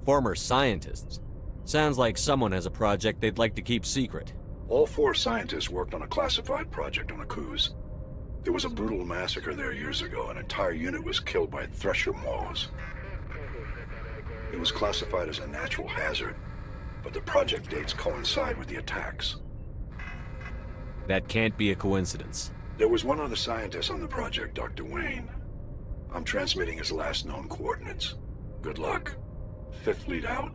Former scientists. Sounds like someone has a project they'd like to keep secret. All 4 scientists worked on a classified project on Akuz. There was a brutal massacre there years ago. An entire unit was killed by Thresher Maws. It was classified as a natural hazard, but the project dates coincide with the attacks. That can't be a coincidence. There was one other scientist on the project, Dr. Wayne. I'm transmitting his last known coordinates. Good luck. Fifth lead out.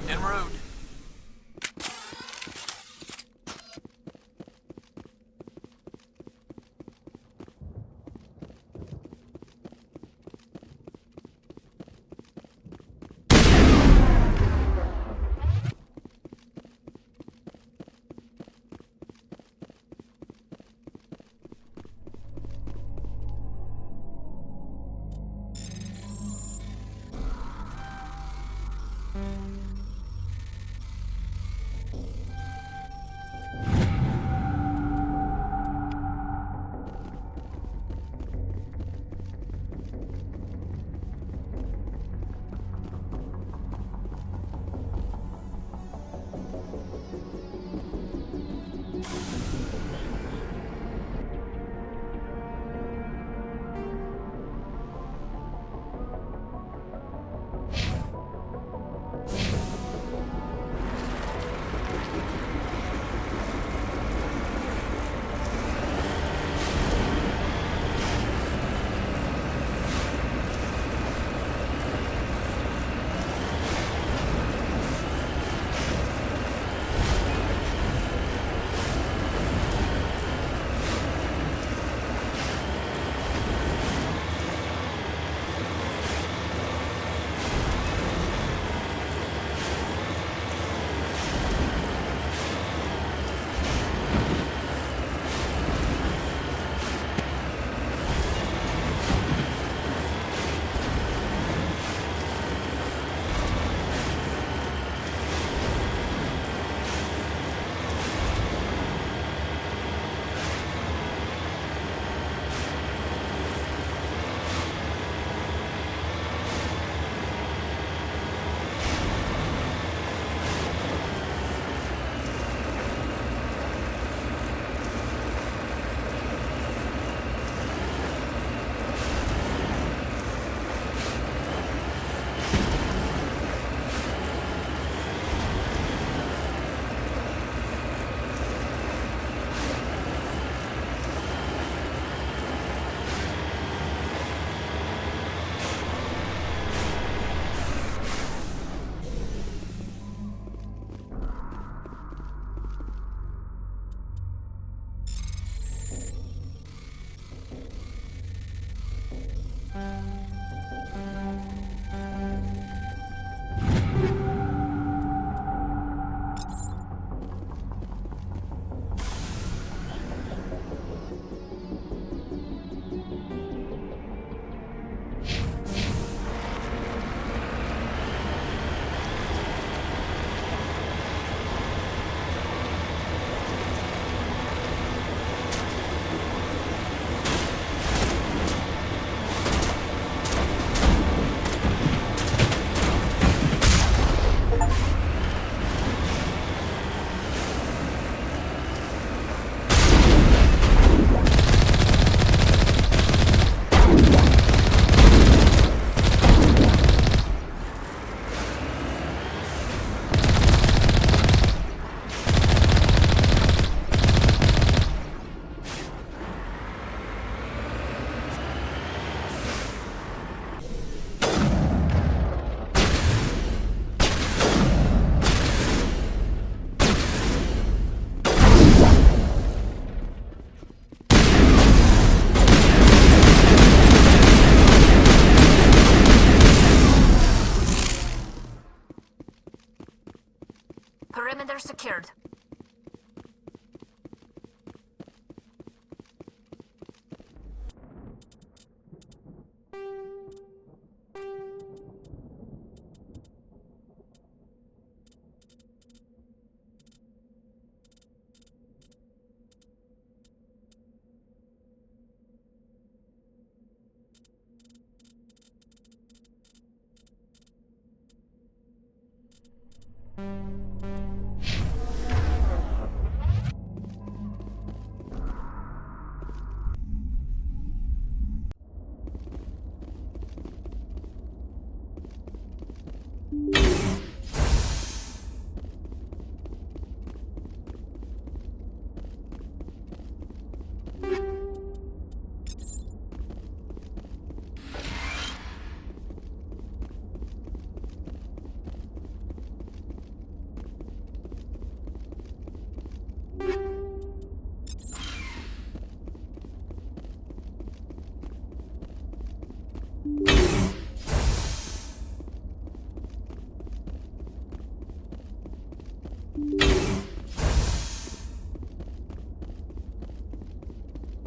En route. Perimeter secured.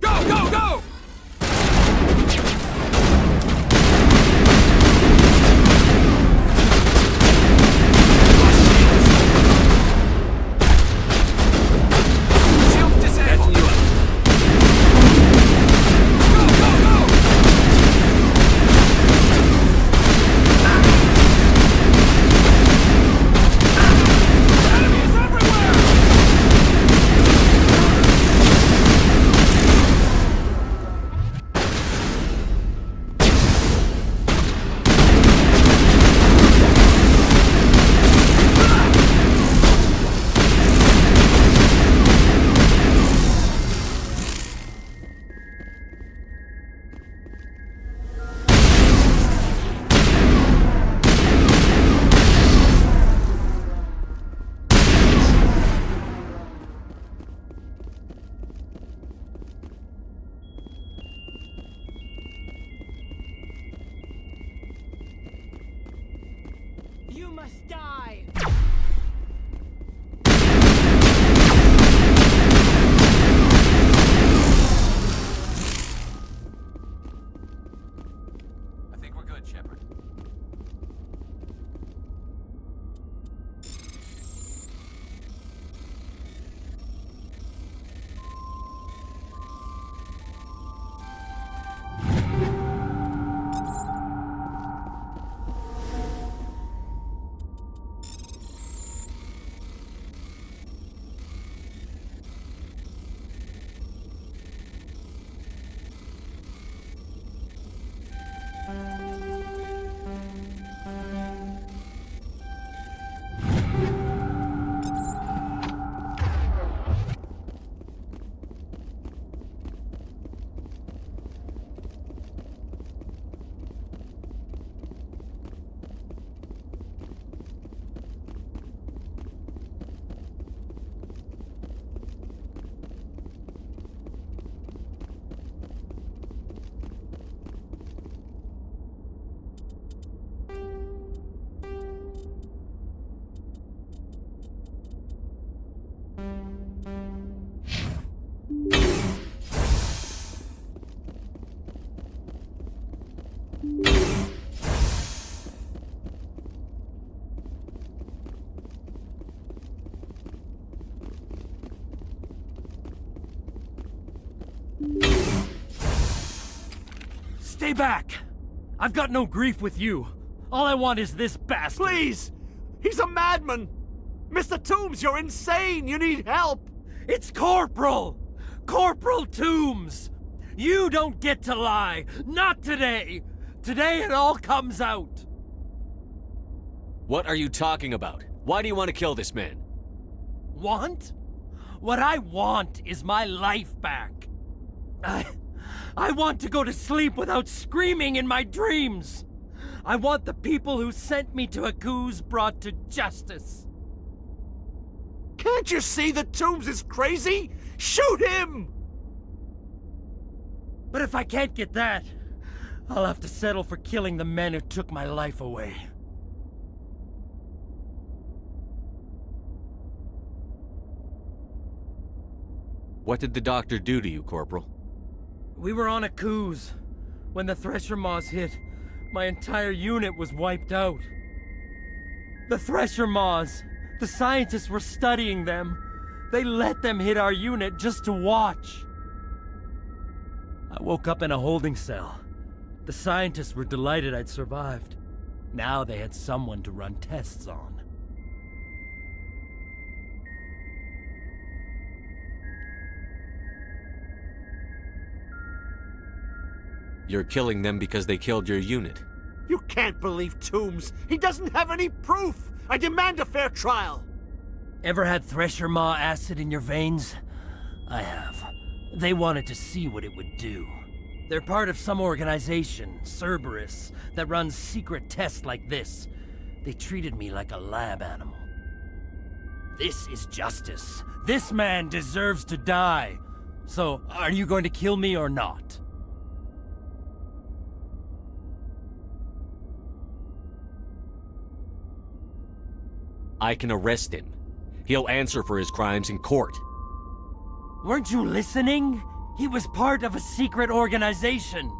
Go, go, go! Shields disabled. Go, go, go! Enemies everywhere! You must die! I think we're good, Shepard. Stay back! I've got no grief with you. All I want is this bastard. Please! He's a madman! Mr. Toombs, you're insane! You need help! It's Corporal! Corporal Toombs! You don't get to lie! Not today! Today it all comes out! What are you talking about? Why do you want to kill this man? Want? What I want is my life back. I want to go to sleep without screaming in my dreams. I want the people who sent me to Akuz brought to justice. Can't you see that Toombs is crazy? Shoot him! But if I can't get that, I'll have to settle for killing the men who took my life away. What did the doctor do to you, Corporal? We were on a cruise. When the Thresher Maws hit, my entire unit was wiped out. The Thresher Maws! The scientists were studying them. They let them hit our unit just to watch. I woke up in a holding cell. The scientists were delighted I'd survived. Now they had someone to run tests on. You're killing them because they killed your unit. You can't believe Toombs. He doesn't have any proof. I demand a fair trial. Ever had Thresher Maw acid in your veins? I have. They wanted to see what it would do. They're part of some organization, Cerberus, that runs secret tests like this. They treated me like a lab animal. This is justice. This man deserves to die. So, are you going to kill me or not? I can arrest him. He'll answer for his crimes in court. Weren't you listening? He was part of a secret organization.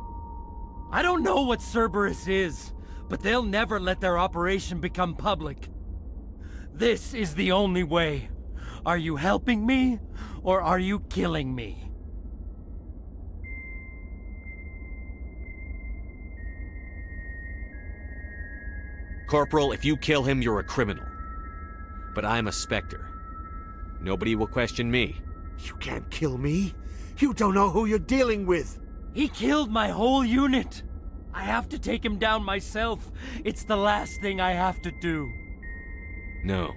I don't know what Cerberus is, but they'll never let their operation become public. This is the only way. Are you helping me, or are you killing me? Corporal, if you kill him, you're a criminal. But I'm a Spectre. Nobody will question me. You can't kill me. You don't know who you're dealing with. He killed my whole unit. I have to take him down myself. It's the last thing I have to do. No.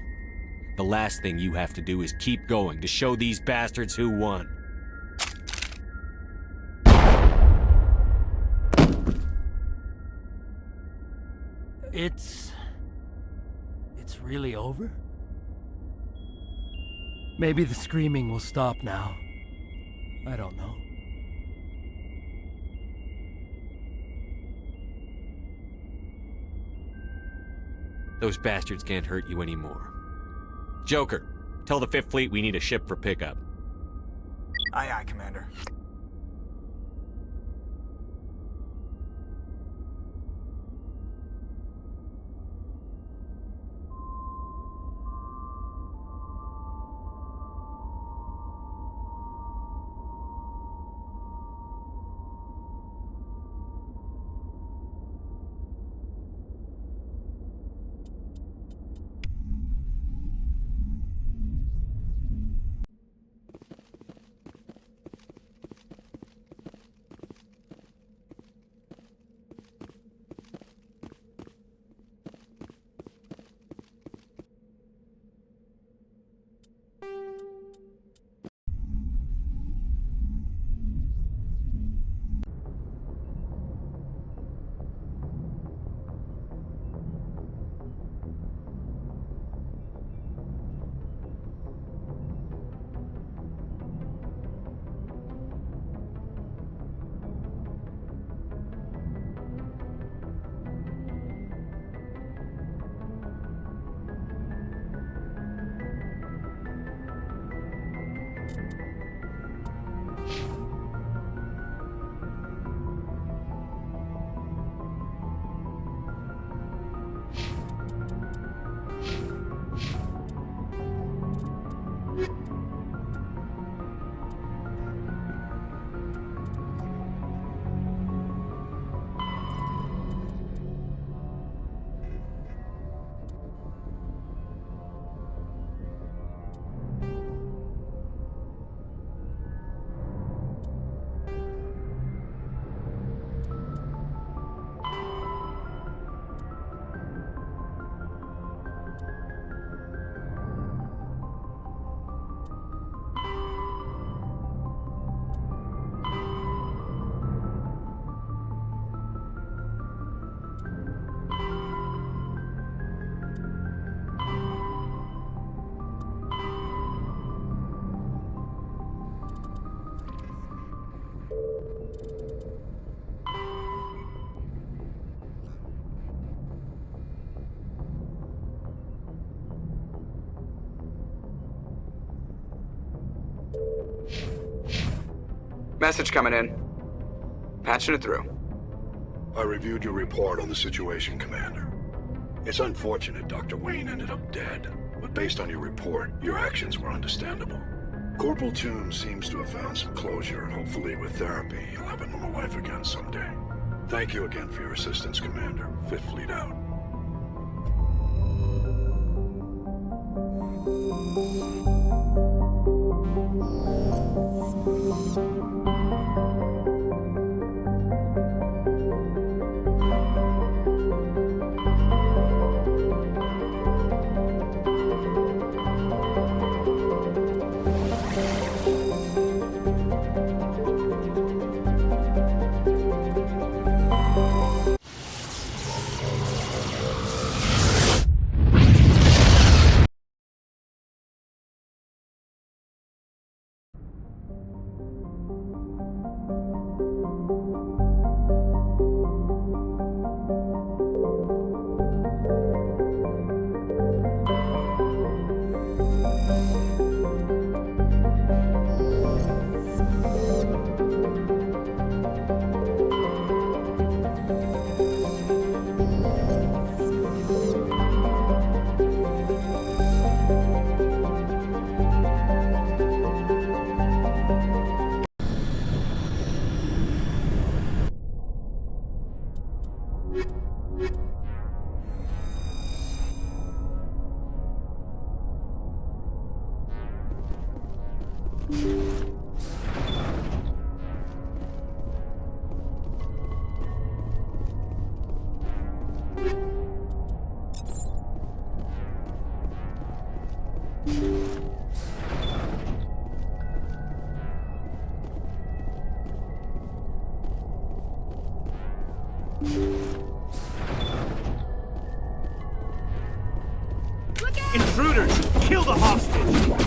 The last thing you have to do is keep going to show these bastards who won. It's really over? Maybe the screaming will stop now. I don't know. Those bastards can't hurt you anymore. Joker, tell the Fifth Fleet we need a ship for pickup. Aye, aye, Commander. Message coming in. Patching it through. I reviewed your report on the situation, Commander. It's unfortunate Dr. Wayne ended up dead, but based on your report, your actions were understandable. Corporal Toombs seems to have found some closure, and hopefully with therapy, he'll have a normal life again someday. Thank you again for your assistance, Commander. Fifth Fleet out. Intruders! Kill the hostage!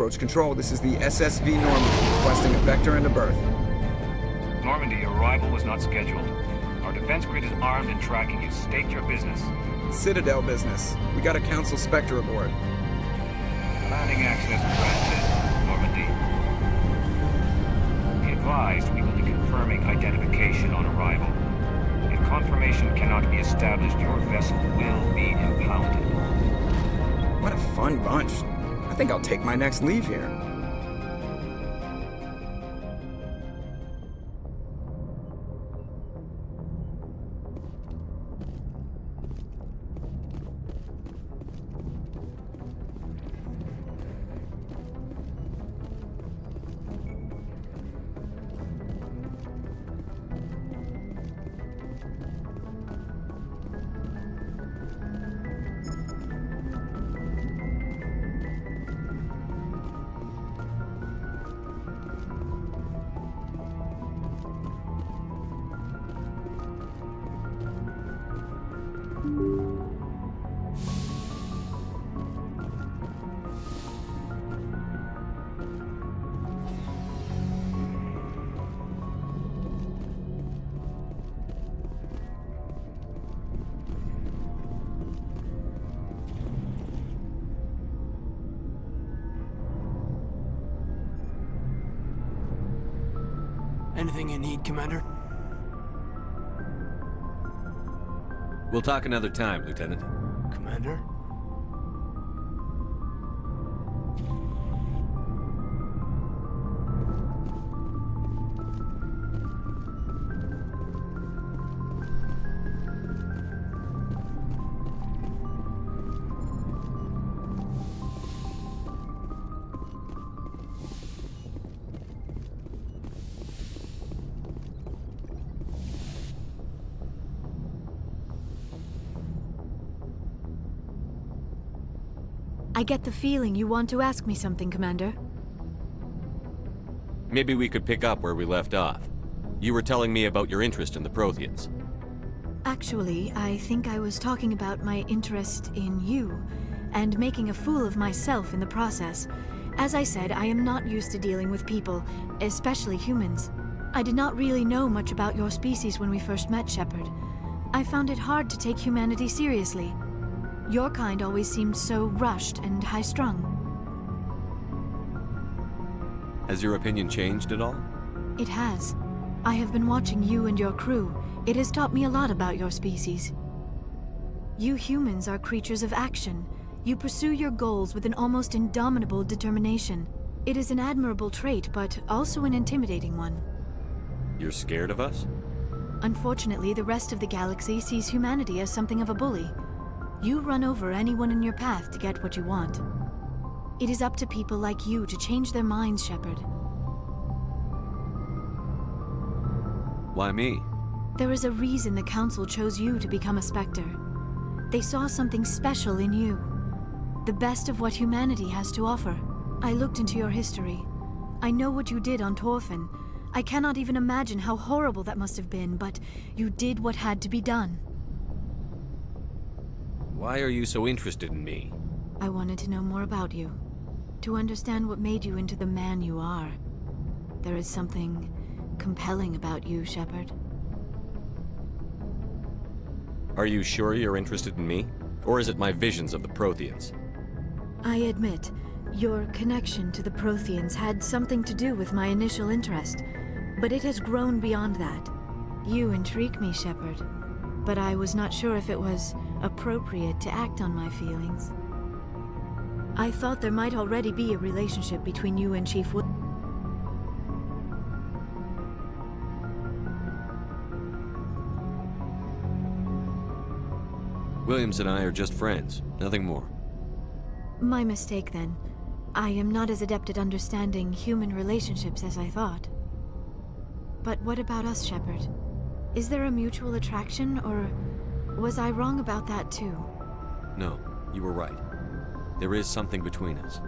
Approach control, this is the SSV Normandy, requesting a vector and a berth. Normandy, arrival was not scheduled. Our defense grid is armed and tracking you. State your business. Citadel business. We got a Council Spectre aboard. Landing access granted, Normandy. Be advised, we will be confirming identification on arrival. If confirmation cannot be established, your vessel will be impounded. What a fun bunch. I think I'll take my next leave here. Anything you need, Commander? We'll talk another time, Lieutenant. Commander? I get the feeling you want to ask me something, Commander. Maybe we could pick up where we left off. You were telling me about your interest in the Protheans. Actually, I think I was talking about my interest in you, and making a fool of myself in the process. As I said, I am not used to dealing with people, especially humans. I did not really know much about your species when we first met, Shepard. I found it hard to take humanity seriously. Your kind always seemed so rushed and high-strung. Has your opinion changed at all? It has. I have been watching you and your crew. It has taught me a lot about your species. You humans are creatures of action. You pursue your goals with an almost indomitable determination. It is an admirable trait, but also an intimidating one. You're scared of us? Unfortunately, the rest of the galaxy sees humanity as something of a bully. You run over anyone in your path to get what you want. It is up to people like you to change their minds, Shepard. Why me? There is a reason the Council chose you to become a Spectre. They saw something special in you. The best of what humanity has to offer. I looked into your history. I know what you did on Torfin. I cannot even imagine how horrible that must have been, but you did what had to be done. Why are you so interested in me? I wanted to know more about you. To understand what made you into the man you are. There is something compelling about you, Shepard. Are you sure you're interested in me? Or is it my visions of the Protheans? I admit, your connection to the Protheans had something to do with my initial interest, but it has grown beyond that. You intrigue me, Shepard, but I was not sure if it was appropriate to act on my feelings. I thought there might already be a relationship between you and Chief Wood. Williams and I are just friends, nothing more. My mistake, then. I am not as adept at understanding human relationships as I thought. But what about us, Shepard? Is there a mutual attraction, or was I wrong about that too? No, you were right. There is something between us.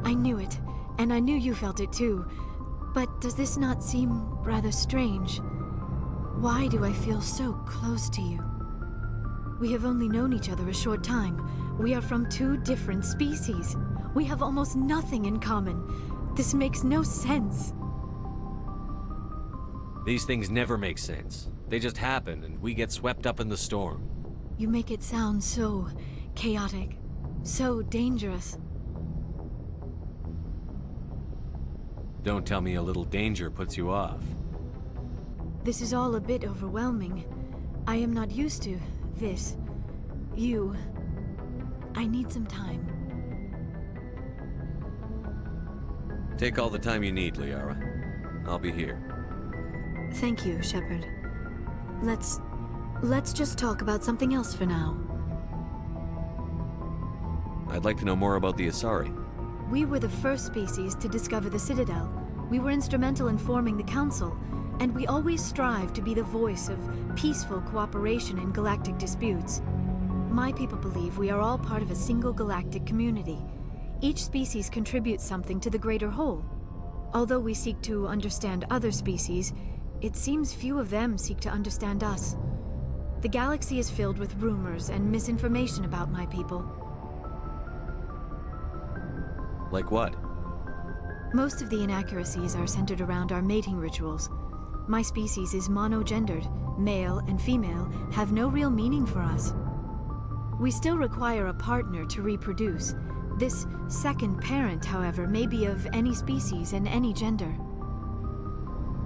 I knew it, and I knew you felt it too. But does this not seem rather strange? Why do I feel so close to you? We have only known each other a short time. We are from two different species. We have almost nothing in common. This makes no sense. These things never make sense. They just happen, and we get swept up in the storm. You make it sound so chaotic, so dangerous. Don't tell me a little danger puts you off. This is all a bit overwhelming. I am not used to this. You. I need some time. Take all the time you need, Liara. I'll be here. Thank you, Shepard. Let's just talk about something else for now. I'd like to know more about the Asari. We were the first species to discover the Citadel. We were instrumental in forming the Council, and we always strive to be the voice of peaceful cooperation in galactic disputes. My people believe we are all part of a single galactic community. Each species contributes something to the greater whole. Although we seek to understand other species, it seems few of them seek to understand us. The galaxy is filled with rumors and misinformation about my people. Like what? Most of the inaccuracies are centered around our mating rituals. My species is monogendered. Male and female have no real meaning for us. We still require a partner to reproduce. This second parent, however, may be of any species and any gender.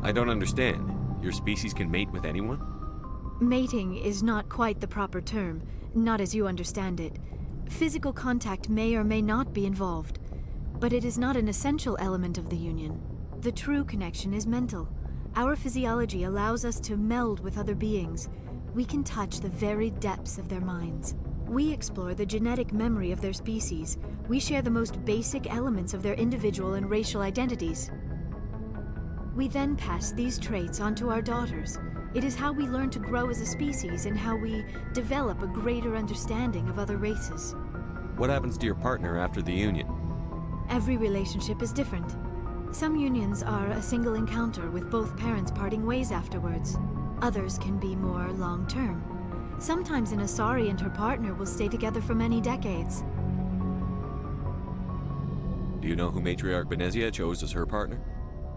I don't understand. Your species can mate with anyone? Mating is not quite the proper term, not as you understand it. Physical contact may or may not be involved, but it is not an essential element of the union. The true connection is mental. Our physiology allows us to meld with other beings. We can touch the very depths of their minds. We explore the genetic memory of their species. We share the most basic elements of their individual and racial identities. We then pass these traits on to our daughters. It is how we learn to grow as a species and how we develop a greater understanding of other races. What happens to your partner after the union? Every relationship is different. Some unions are a single encounter with both parents parting ways afterwards. Others can be more long-term. Sometimes an Asari and her partner will stay together for many decades. Do you know who Matriarch Benezia chose as her partner?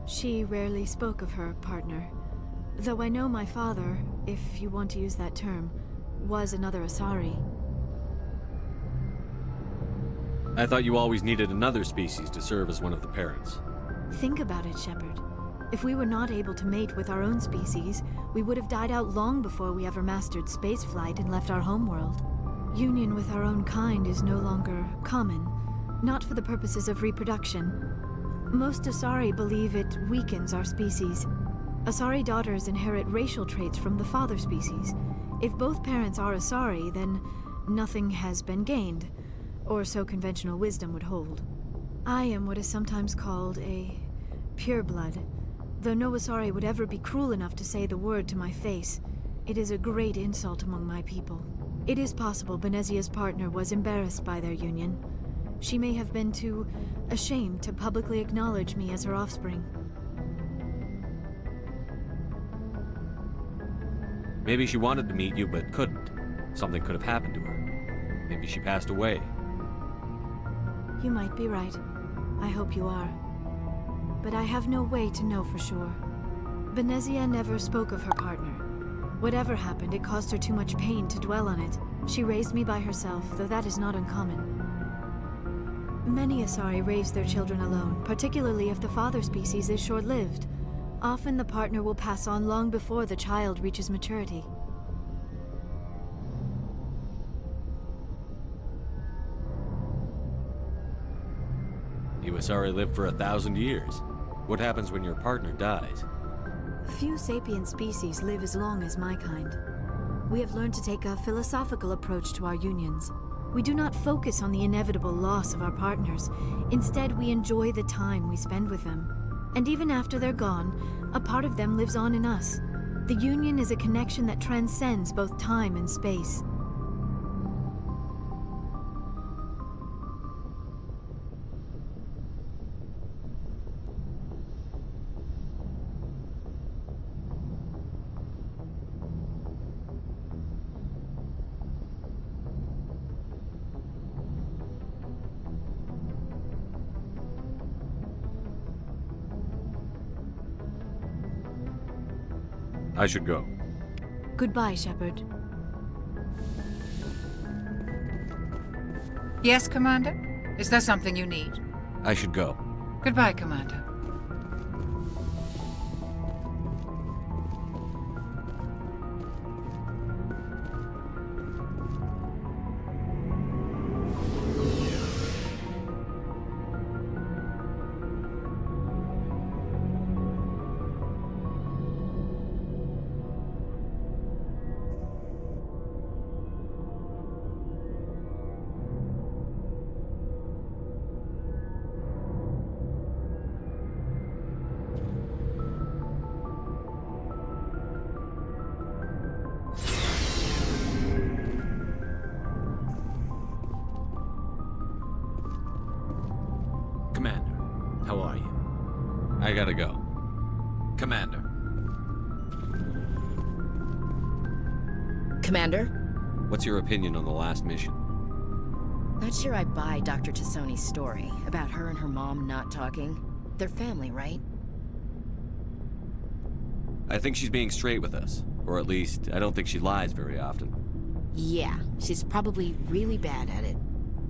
She rarely spoke of her partner. Though I know my father, if you want to use that term, was another Asari. I thought you always needed another species to serve as one of the parents. Think about it, Shepard. If we were not able to mate with our own species, we would have died out long before we ever mastered spaceflight and left our homeworld. Union with our own kind is no longer common, not for the purposes of reproduction. Most Asari believe it weakens our species. Asari daughters inherit racial traits from the father species. If both parents are Asari, then nothing has been gained, or so conventional wisdom would hold. I am what is sometimes called a pureblood. Though no Asari would ever be cruel enough to say the word to my face, it is a great insult among my people. It is possible Benezia's partner was embarrassed by their union. She may have been too ashamed to publicly acknowledge me as her offspring. Maybe she wanted to meet you but couldn't. Something could have happened to her. Maybe she passed away. You might be right. I hope you are. But I have no way to know for sure. Benezia never spoke of her partner. Whatever happened, it caused her too much pain to dwell on it. She raised me by herself, though that is not uncommon. Many Asari raise their children alone, particularly if the father species is short-lived. Often the partner will pass on long before the child reaches maturity. You Asari live for 1,000 years. What happens when your partner dies? Few sapient species live as long as my kind. We have learned to take a philosophical approach to our unions. We do not focus on the inevitable loss of our partners. Instead, we enjoy the time we spend with them. And even after they're gone, a part of them lives on in us. The union is a connection that transcends both time and space. I should go. Goodbye, Shepard. Yes, Commander? Is there something you need? I should go. Goodbye, Commander. Commander, how are you? I gotta go. Commander. Commander? What's your opinion on the last mission? Not sure I buy Dr. Tassoni's story about her and her mom not talking. They're family, right? I think she's being straight with us. Or at least, I don't think she lies very often. Yeah, she's probably really bad at it.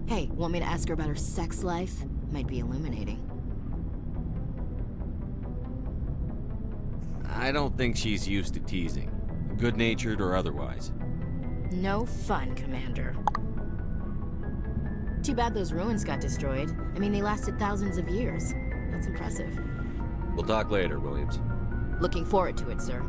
Hey, want me to ask her about her sex life? Might be illuminating. I don't think she's used to teasing, good-natured or otherwise. No fun, Commander. Too bad those ruins got destroyed. I mean, they lasted thousands of years. That's impressive. We'll talk later, Williams. Looking forward to it, sir.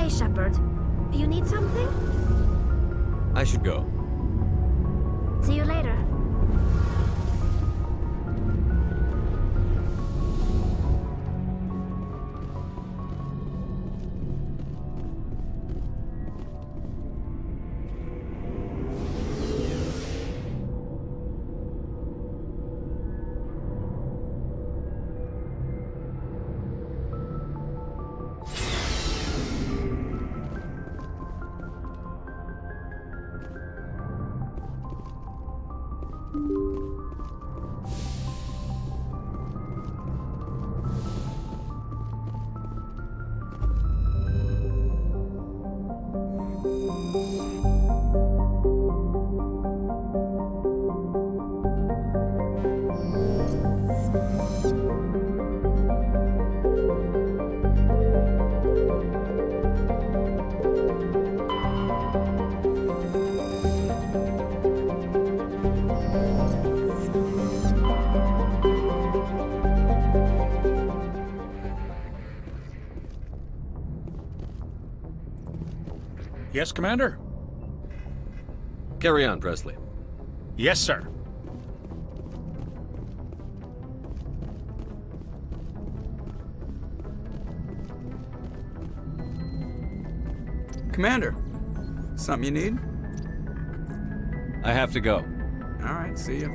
Shepard, you need something? I should go. See you later. Yes, Commander? Carry on, Presley. Yes, sir. Commander, something you need? I have to go. Alright, see ya.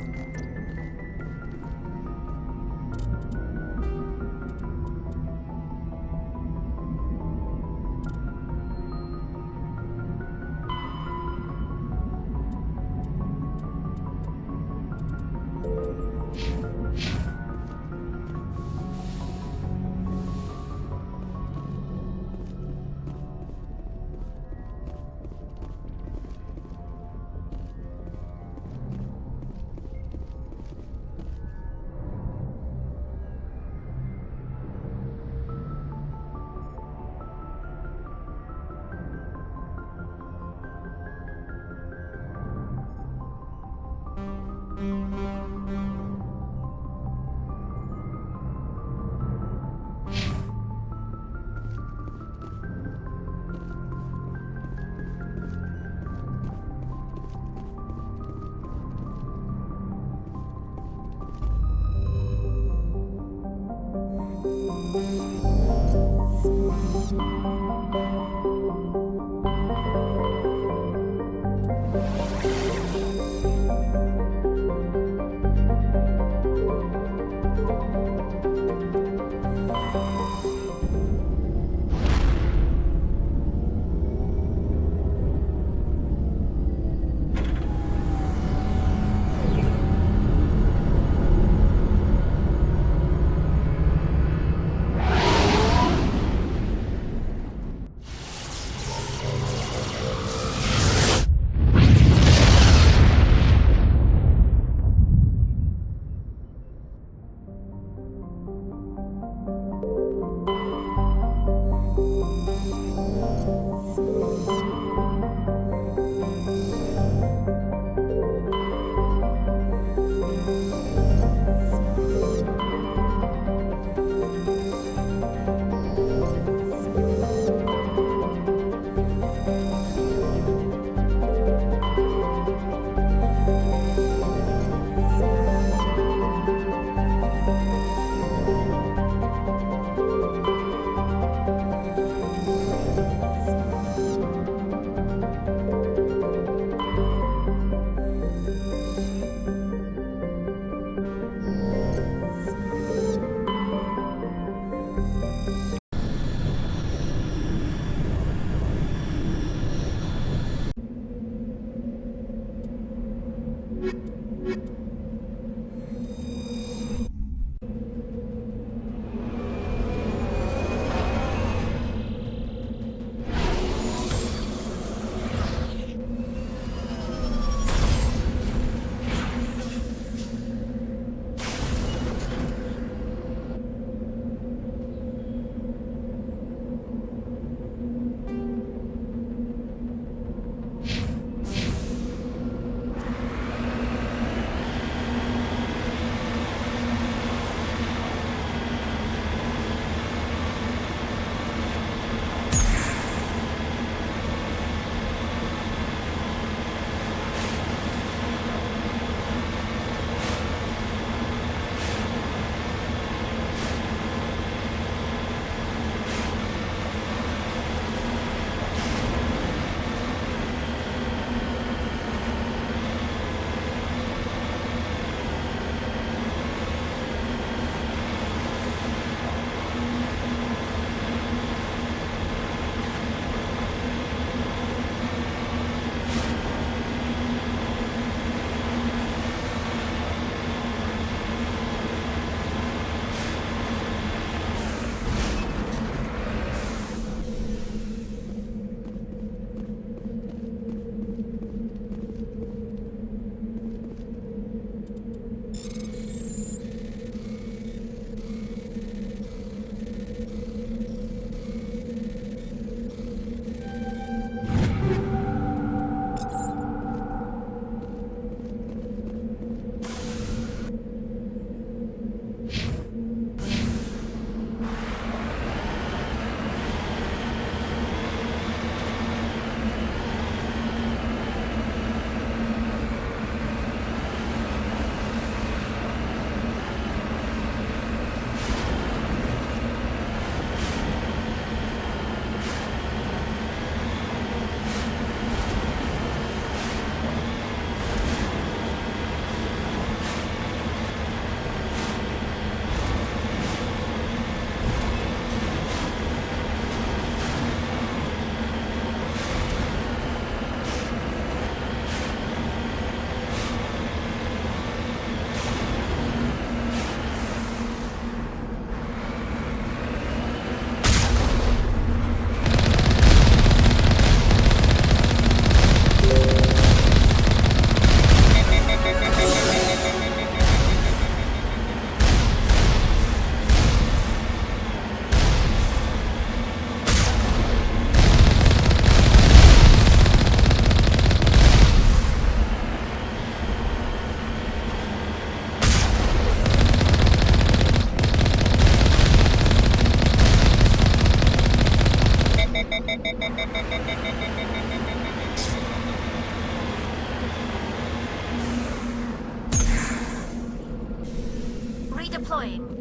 Redeploying.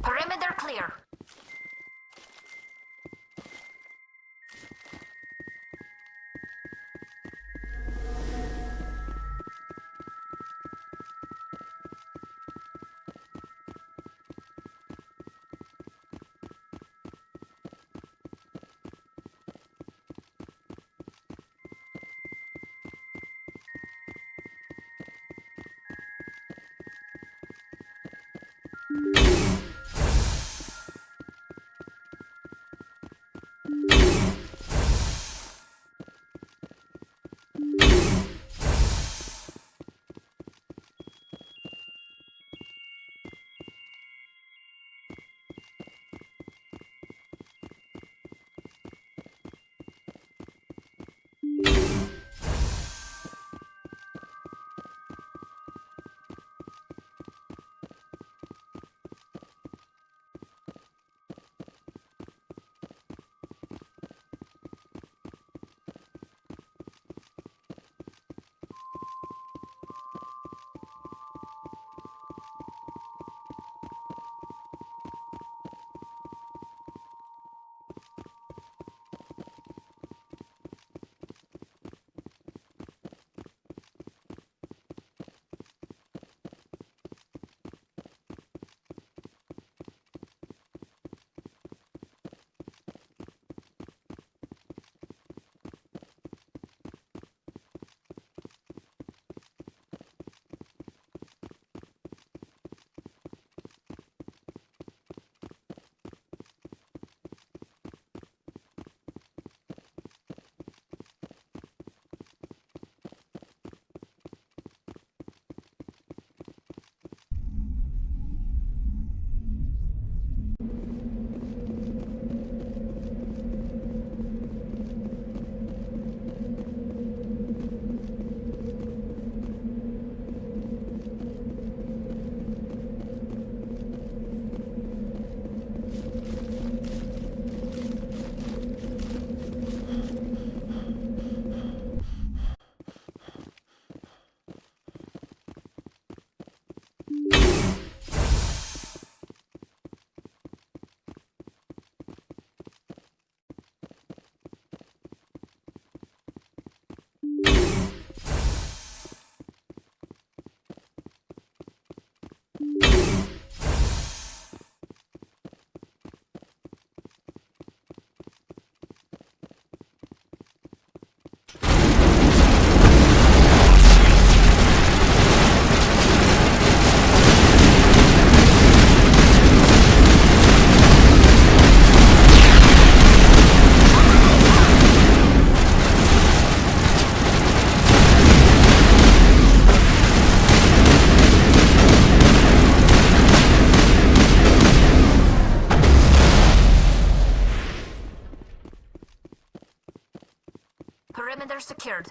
Perimeter clear. Perimeter secured.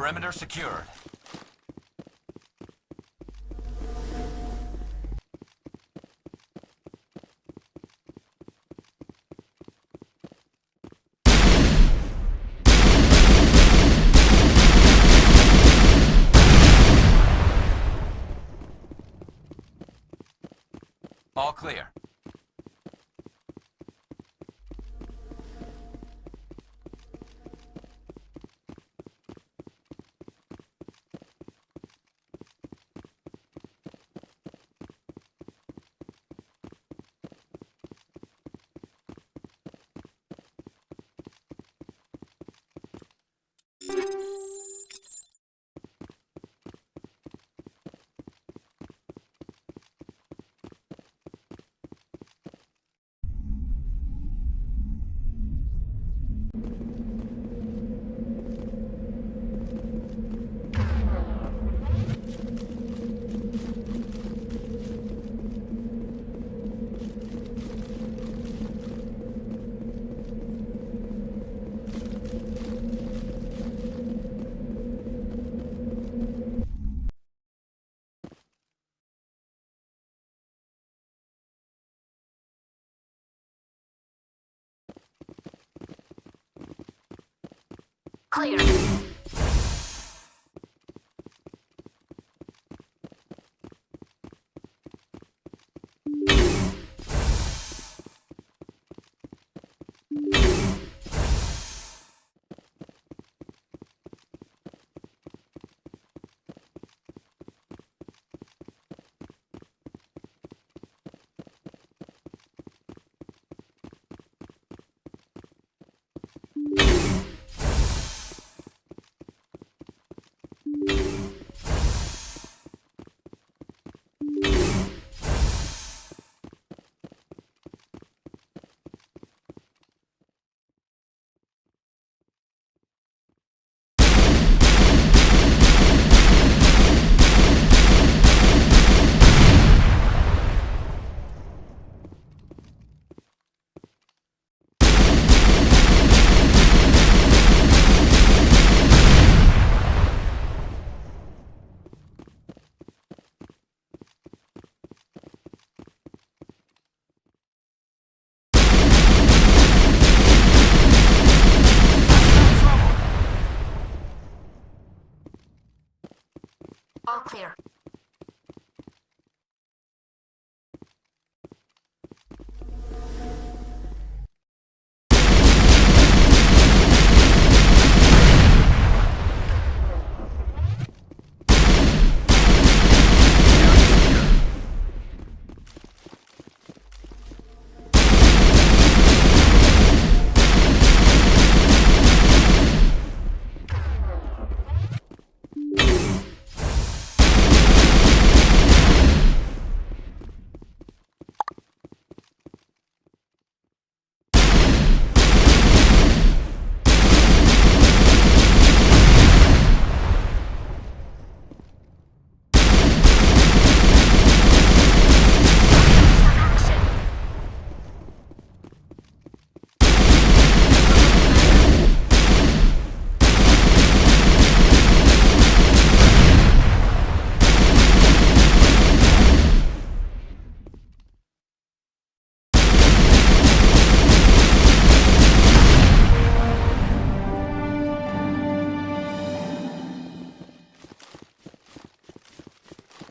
Perimeter secured. All clear. Clear. All clear.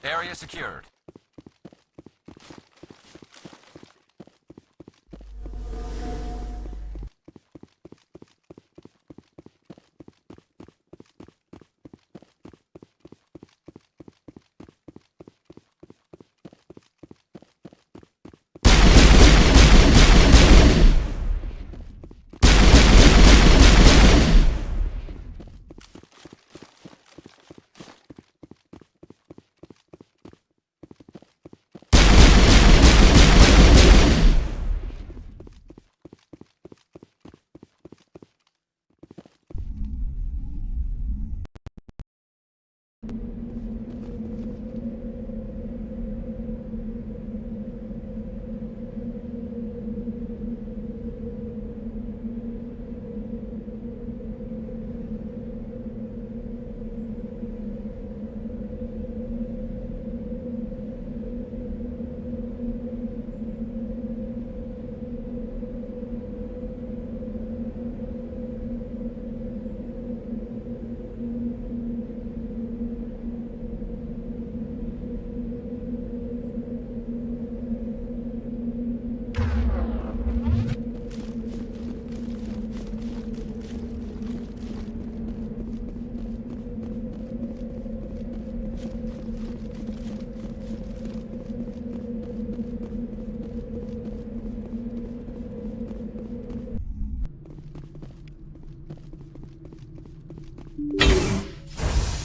Area secured.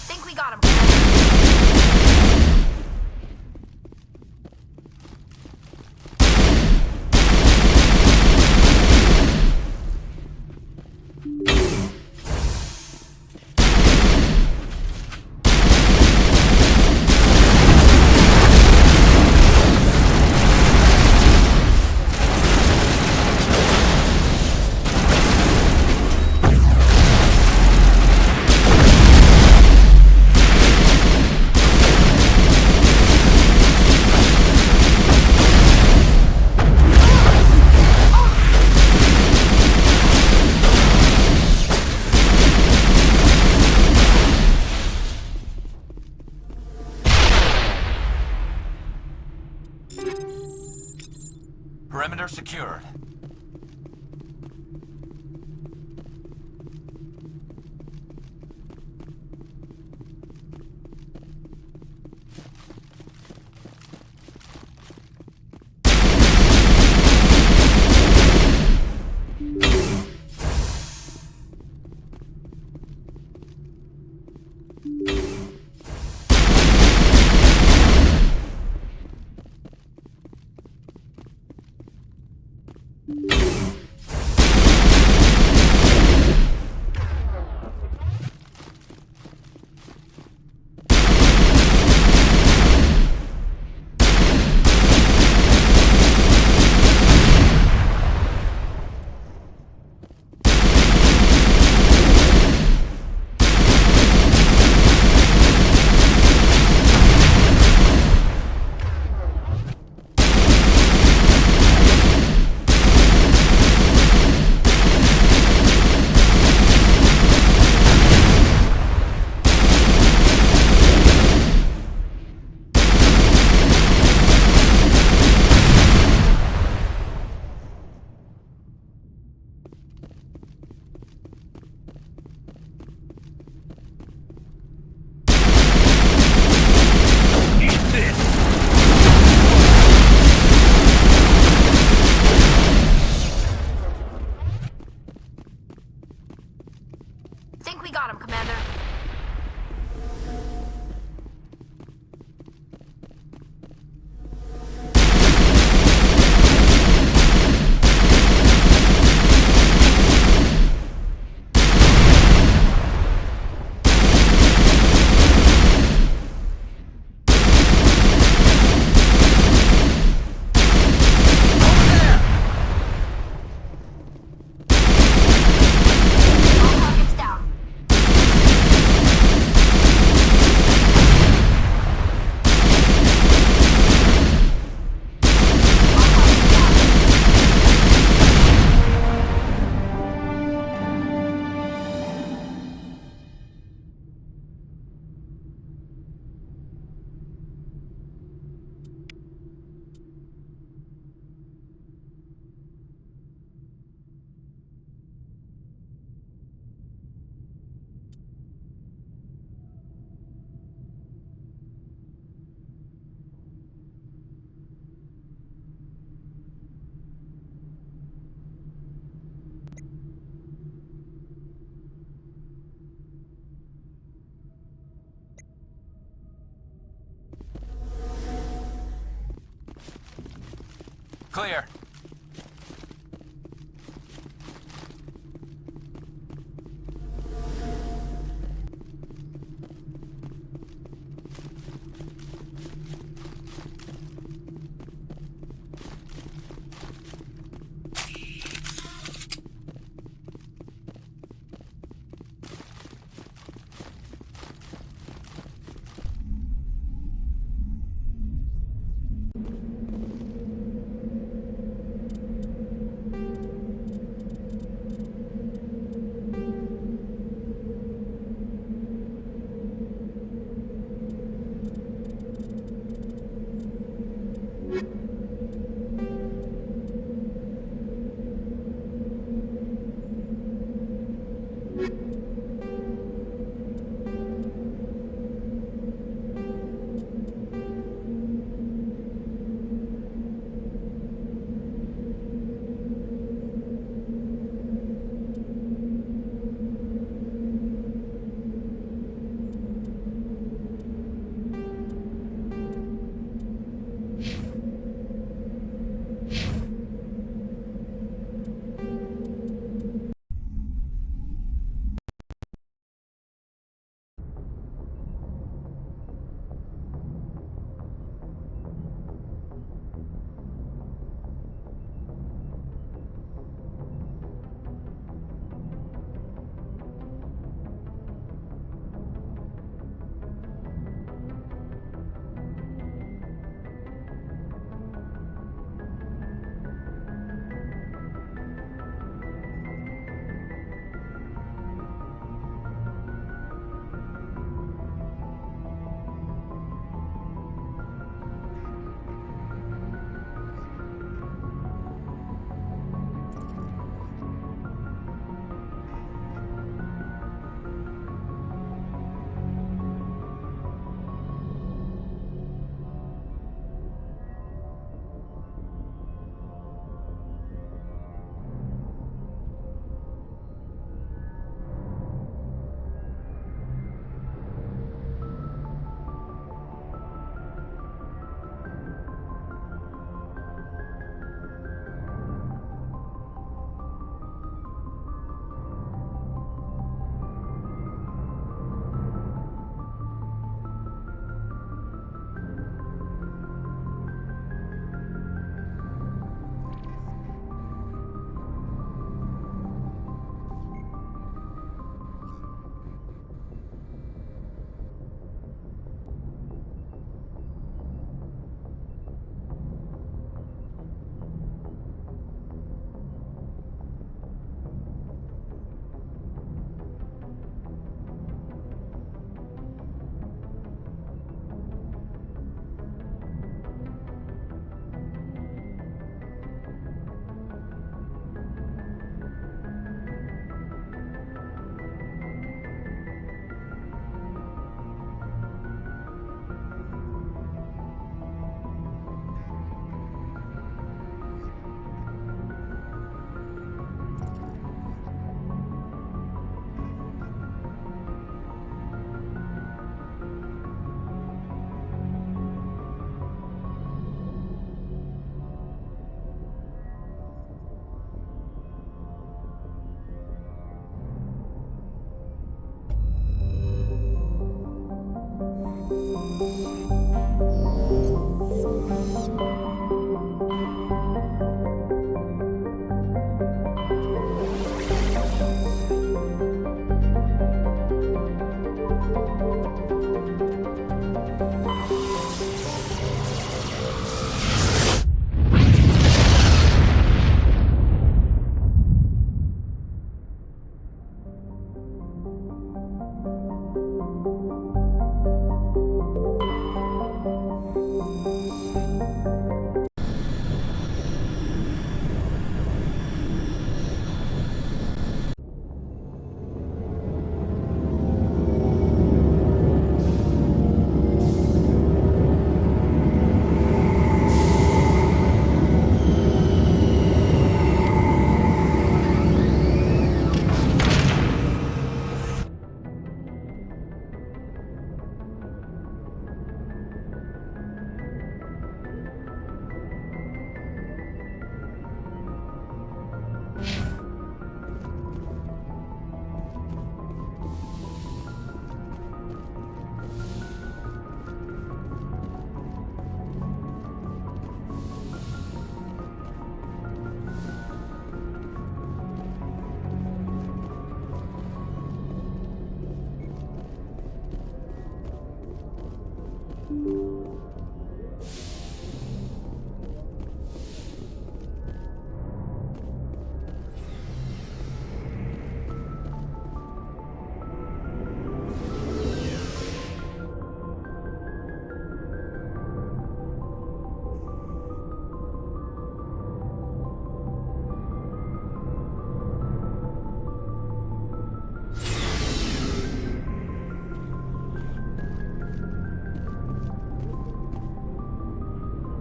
Think we got him. Perimeter secured. Think we got him, Commander. All targets down. Clear.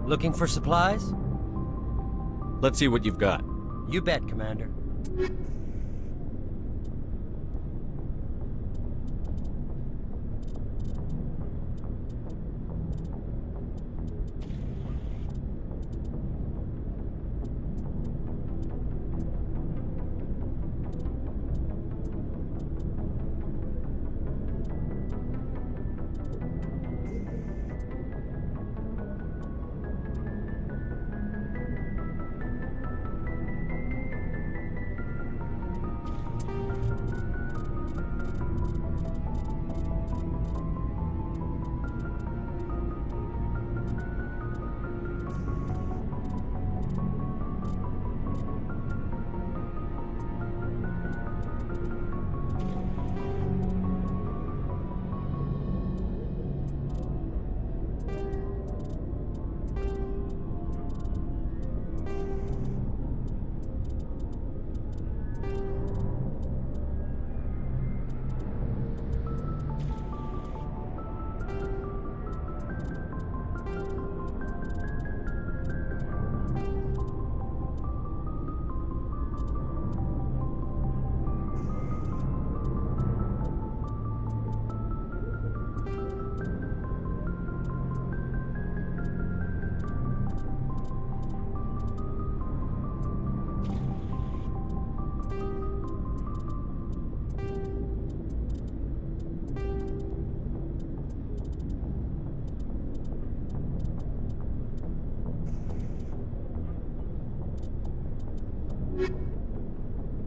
Looking for supplies? Let's see what you've got. You bet, Commander.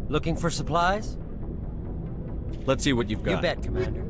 Looking for supplies? Let's see what you've got. You bet, Commander.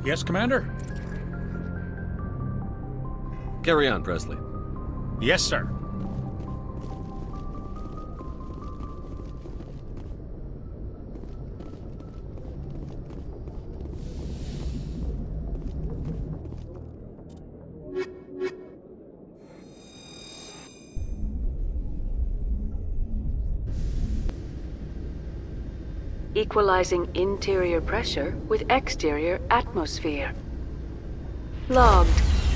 Yes, Commander? Carry on, Presley. Yes, sir. Equalizing interior pressure with exterior atmosphere. Logged.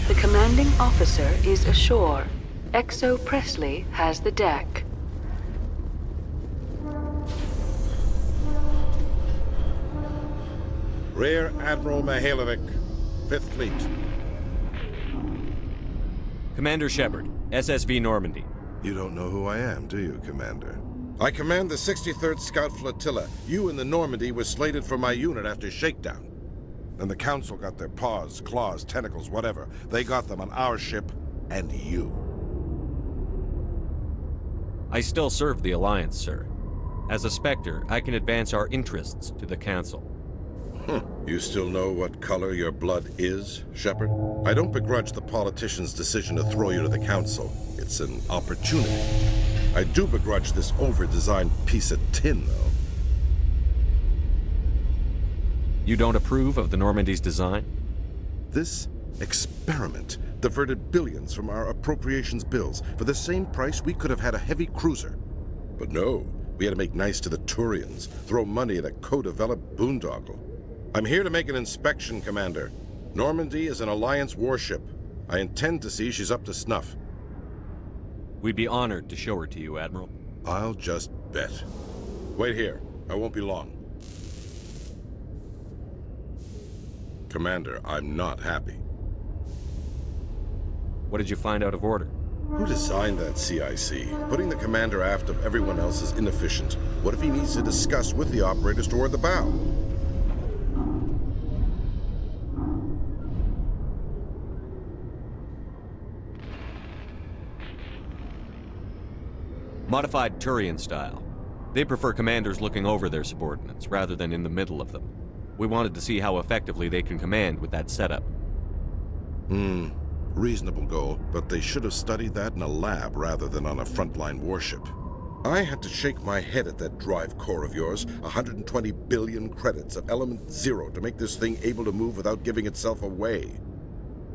The commanding officer is ashore. Exo Presley has the deck. Rear Admiral Mihailovic, 5th Fleet. Commander Shepard, SSV Normandy. You don't know who I am, do you, Commander? I command the 63rd Scout Flotilla. You and the Normandy were slated for my unit after shakedown. And the Council got their paws, claws, tentacles, whatever. They got them on our ship, and you. I still serve the Alliance, sir. As a Spectre, I can advance our interests to the Council. You still know what color your blood is, Shepard? I don't begrudge the politician's decision to throw you to the Council. It's an opportunity. I do begrudge this over-designed piece of tin, though. You don't approve of the Normandy's design? This experiment diverted billions from our appropriations bills. For the same price, we could have had a heavy cruiser. But no, we had to make nice to the Turians, throw money at a co-developed boondoggle. I'm here to make an inspection, Commander. Normandy is an Alliance warship. I intend to see she's up to snuff. We'd be honored to show her to you, Admiral. I'll just bet. Wait here. I won't be long. Commander, I'm not happy. What did you find out of order? Who designed that CIC? Putting the commander aft of everyone else is inefficient. What if he needs to discuss with the operators toward the bow? Modified Turian style. They prefer commanders looking over their subordinates, rather than in the middle of them. We wanted to see how effectively they can command with that setup. Reasonable goal, but they should have studied that in a lab rather than on a frontline warship. I had to shake my head at that drive core of yours. 120 billion credits of element 0 to make this thing able to move without giving itself away.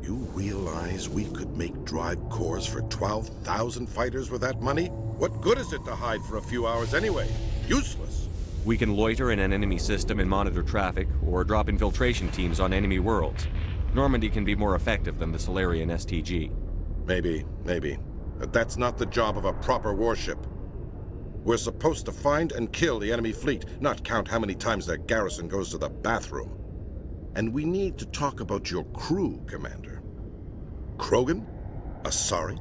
You realize we could make drive cores for 12,000 fighters with that money? What good is it to hide for a few hours anyway? Useless. We can loiter in an enemy system and monitor traffic, or drop infiltration teams on enemy worlds. Normandy can be more effective than the Solarian STG. Maybe. But that's not the job of a proper warship. We're supposed to find and kill the enemy fleet, not count how many times their garrison goes to the bathroom. And we need to talk about your crew, Commander. Krogan? Asari?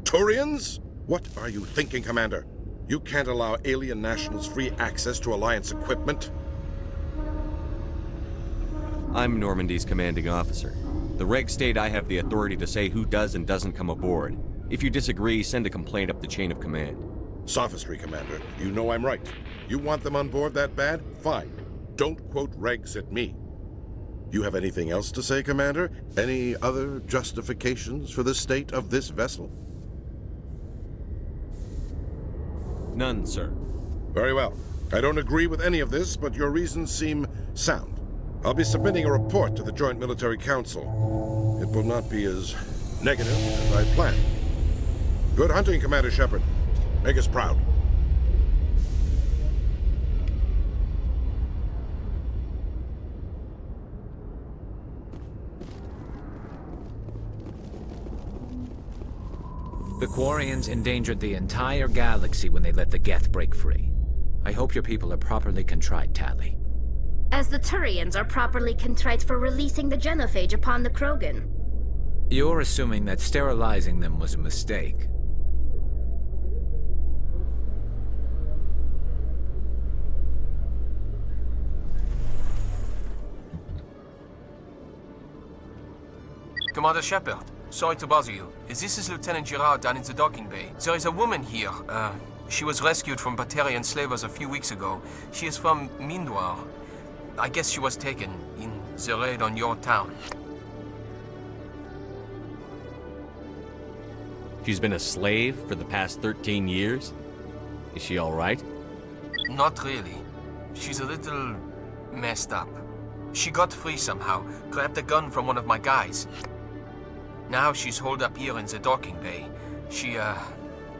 Turians? What are you thinking, Commander? You can't allow alien nationals free access to Alliance equipment. I'm Normandy's commanding officer. The regs state I have the authority to say who does and doesn't come aboard. If you disagree, send a complaint up the chain of command. Sophistry, Commander. You know I'm right. You want them on board that bad? Fine. Don't quote regs at me. You have anything else to say, Commander? Any other justifications for the state of this vessel? None, sir. Very well. I don't agree with any of this, but your reasons seem sound. I'll be submitting a report to the Joint Military Council. It will not be as negative as I planned. Good hunting, Commander Shepard. Make us proud. The Quarians endangered the entire galaxy when they let the Geth break free. I hope your people are properly contrite, Tali. As the Turians are properly contrite for releasing the genophage upon the Krogan. You're assuming that sterilizing them was a mistake. Commander Shepard, sorry to bother you. This is Lieutenant Girard down in the docking bay. There is a woman here. She was rescued from Batarian slavers a few weeks ago. She is from Mindwar. I guess she was taken in the raid on your town. She's been a slave for the past 13 years? Is she all right? Not really. She's a little messed up. She got free somehow, grabbed a gun from one of my guys. Now she's holed up here in the docking bay. She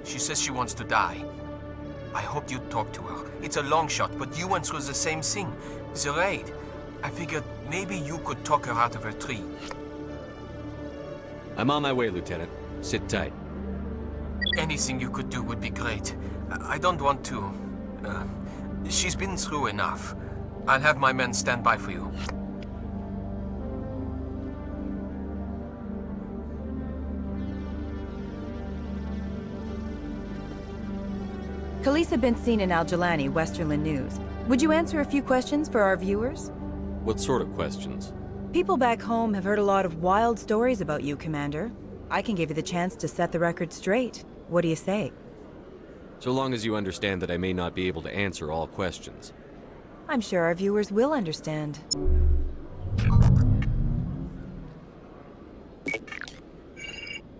says she wants to die. I hope you'd talk to her. It's a long shot, but you went through the same thing. The raid. I figured maybe you could talk her out of her tree. I'm on my way, Lieutenant. Sit tight. Anything you could do would be great. I don't want to... she's been through enough. I'll have my men stand by for you. Khaleesa been seen in Al-Jalani, Westerland News. Would you answer a few questions for our viewers? What sort of questions? People back home have heard a lot of wild stories about you, Commander. I can give you the chance to set the record straight. What do you say? So long as you understand that I may not be able to answer all questions. I'm sure our viewers will understand.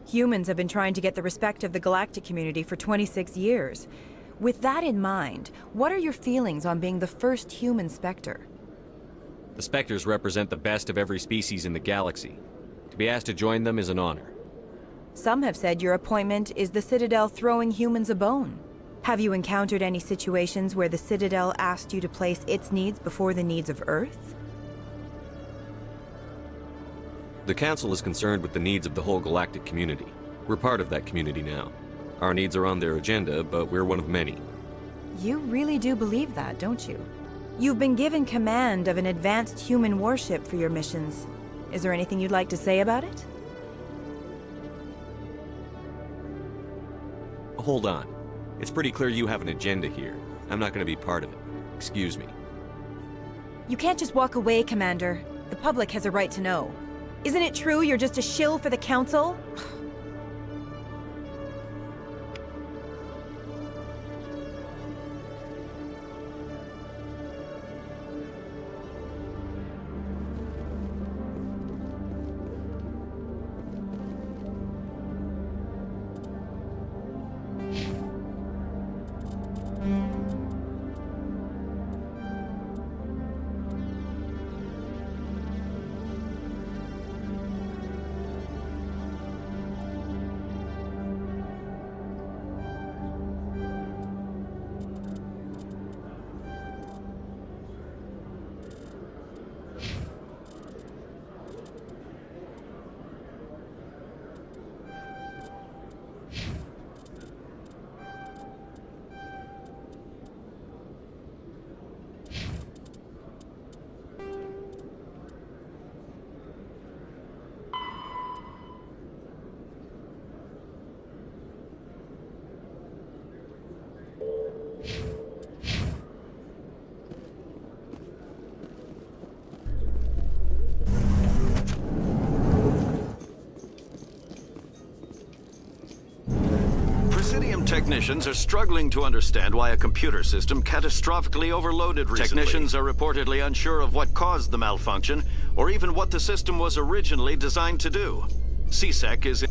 Humans have been trying to get the respect of the galactic community for 26 years. With that in mind, what are your feelings on being the first human Spectre? The Spectres represent the best of every species in the galaxy. To be asked to join them is an honor. Some have said your appointment is the Citadel throwing humans a bone. Have you encountered any situations where the Citadel asked you to place its needs before the needs of Earth? The Council is concerned with the needs of the whole galactic community. We're part of that community now. Our needs are on their agenda, but we're one of many. You really do believe that, don't you? You've been given command of an advanced human warship for your missions. Is there anything you'd like to say about it? Hold on. It's pretty clear you have an agenda here. I'm not going to be part of it. Excuse me. You can't just walk away, Commander. The public has a right to know. Isn't it true you're just a shill for the Council? Technicians are struggling to understand why a computer system catastrophically overloaded recently. Technicians are reportedly unsure of what caused the malfunction, or even what the system was originally designed to do. CSEC is...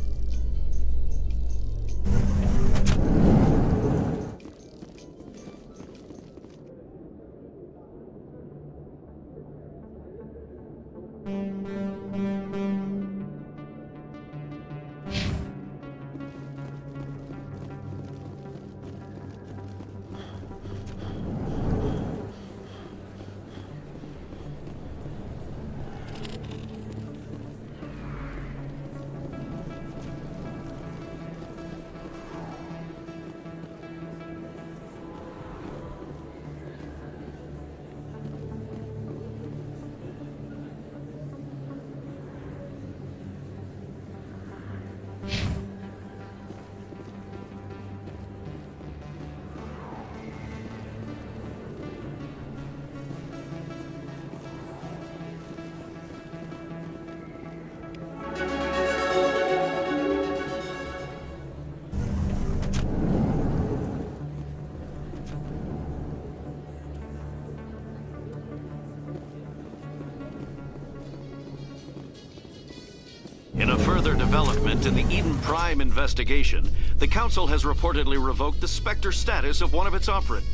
further development in the Eden Prime investigation, the Council has reportedly revoked the Spectre status of one of its operatives.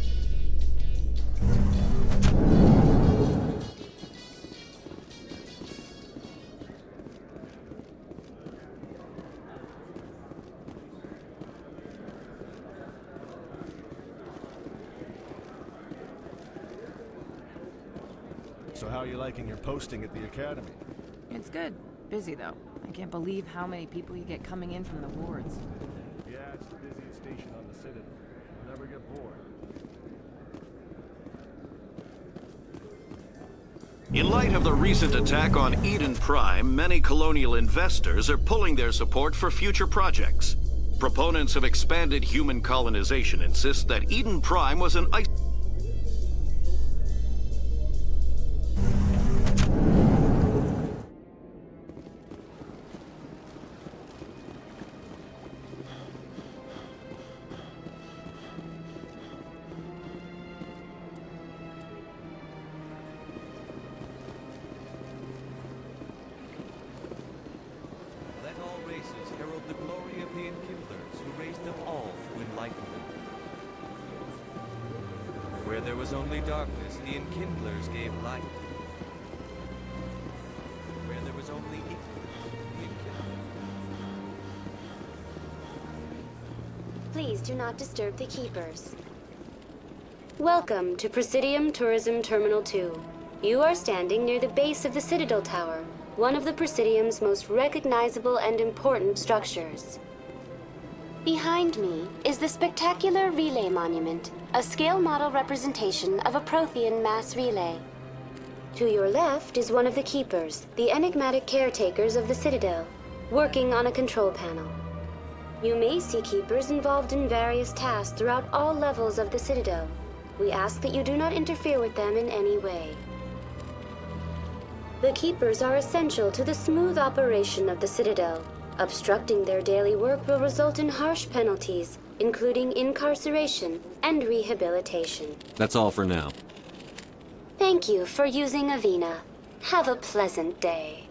So how are you liking your posting at the Academy? It's good. Busy, though. I can't believe how many people you get coming in from the wards. Yeah, it's the busiest station on the Citadel. You'll never get bored. In light of the recent attack on Eden Prime, many colonial investors are pulling their support for future projects. Proponents of expanded human colonization insist that Eden Prime was an Let all races herald the glory of the Enkindlers, who raised them all through enlightenment. Where there was only darkness, the Enkindlers gave light. Where there was only ignorance, the Enkindlers... Please do not disturb the Keepers. Welcome to Presidium Tourism Terminal 2. You are standing near the base of the Citadel Tower, one of the Presidium's most recognizable and important structures. Behind me is the spectacular Relay Monument, a scale model representation of a Prothean mass relay. To your left is one of the Keepers, the enigmatic caretakers of the Citadel, working on a control panel. You may see Keepers involved in various tasks throughout all levels of the Citadel. We ask that you do not interfere with them in any way. The Keepers are essential to the smooth operation of the Citadel. Obstructing their daily work will result in harsh penalties, including incarceration and rehabilitation. That's all for now. Thank you for using Avina. Have a pleasant day.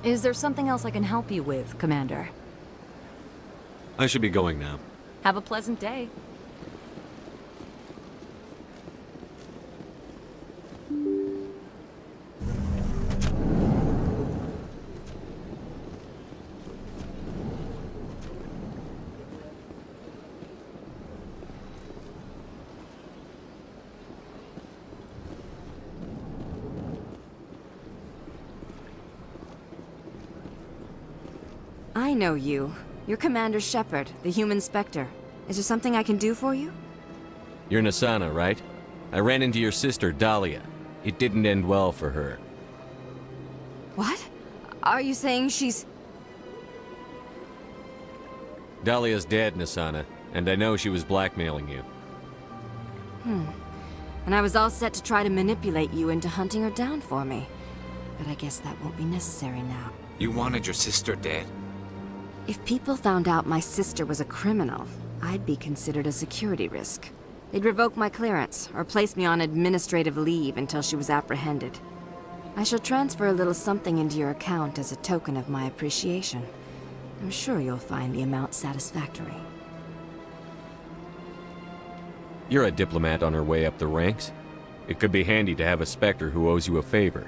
Is there something else I can help you with, Commander? I should be going now. Have a pleasant day. I know you. You're Commander Shepard, the human Spectre. Is there something I can do for you? You're Nassana, right? I ran into your sister, Dahlia. It didn't end well for her. What? Are you saying she's... Dahlia's dead, Nassana, and I know she was blackmailing you. And I was all set to try to manipulate you into hunting her down for me. But I guess that won't be necessary now. You wanted your sister dead? If people found out my sister was a criminal, I'd be considered a security risk. They'd revoke my clearance or place me on administrative leave until she was apprehended. I shall transfer a little something into your account as a token of my appreciation. I'm sure you'll find the amount satisfactory. You're a diplomat on her way up the ranks. It could be handy to have a Spectre who owes you a favor.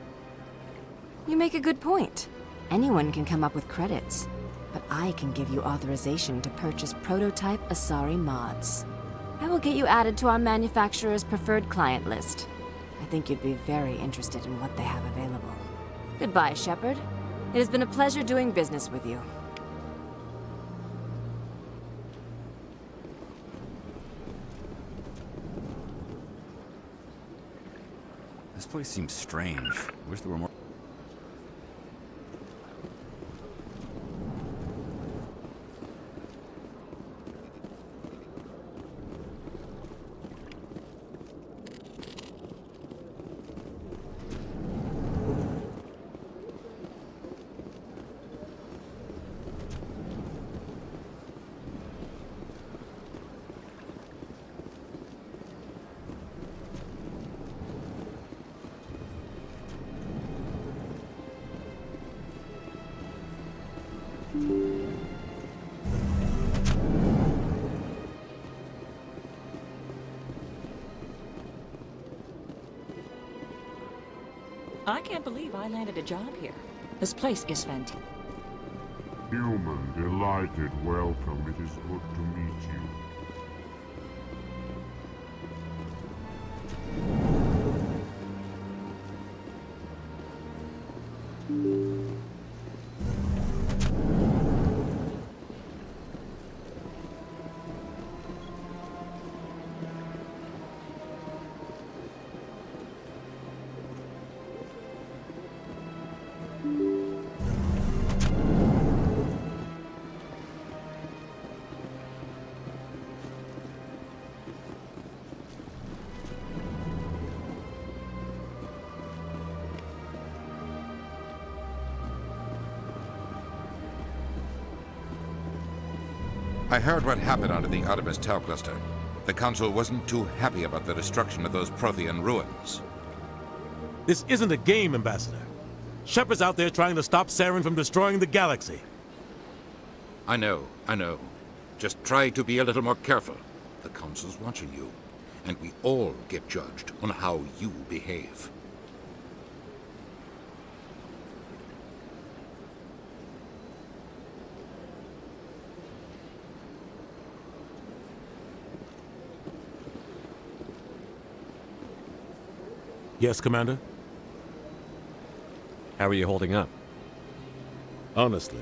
You make a good point. Anyone can come up with credits, but I can give you authorization to purchase prototype Asari mods. I will get you added to our manufacturer's preferred client list. I think you'd be very interested in what they have available. Goodbye, Shepard. It has been a pleasure doing business with you. This place seems strange. I wish there were more. I can't believe I landed a job here. This place is fantastic. Human, delighted welcome. It is good to meet you. I heard what happened under the Artemis Tau cluster. The Council wasn't too happy about the destruction of those Prothean ruins. This isn't a game, Ambassador. Shepard's out there trying to stop Saren from destroying the galaxy. I know. Just try to be a little more careful. The Council's watching you, and we all get judged on how you behave. Yes, Commander? How are you holding up? Honestly,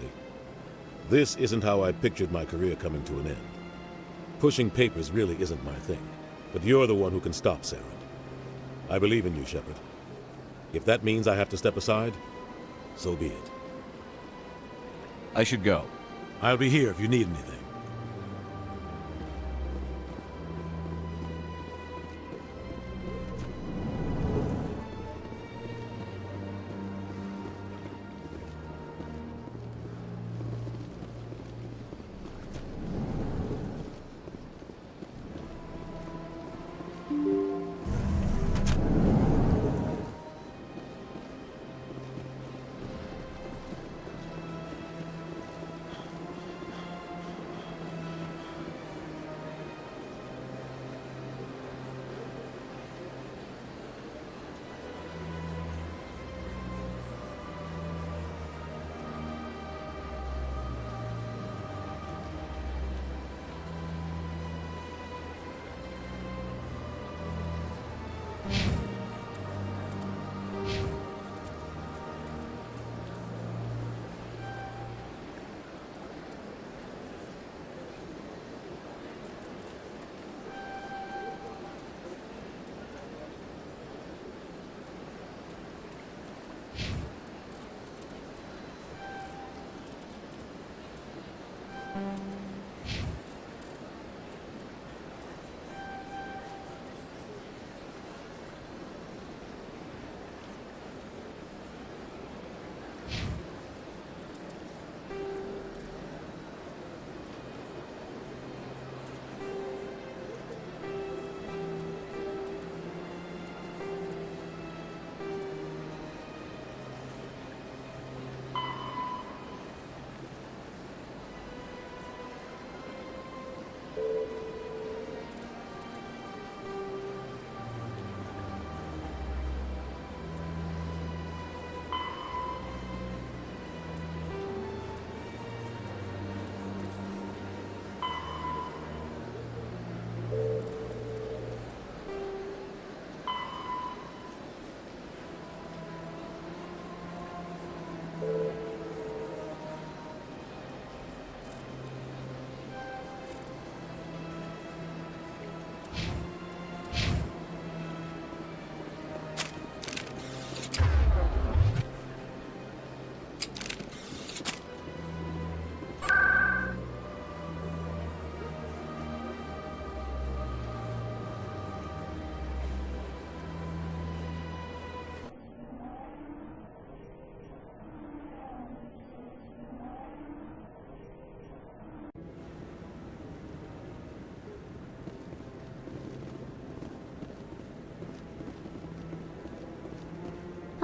this isn't how I pictured my career coming to an end. Pushing papers really isn't my thing, but you're the one who can stop Saren. I believe in you, Shepard. If that means I have to step aside, so be it. I should go. I'll be here if you need anything.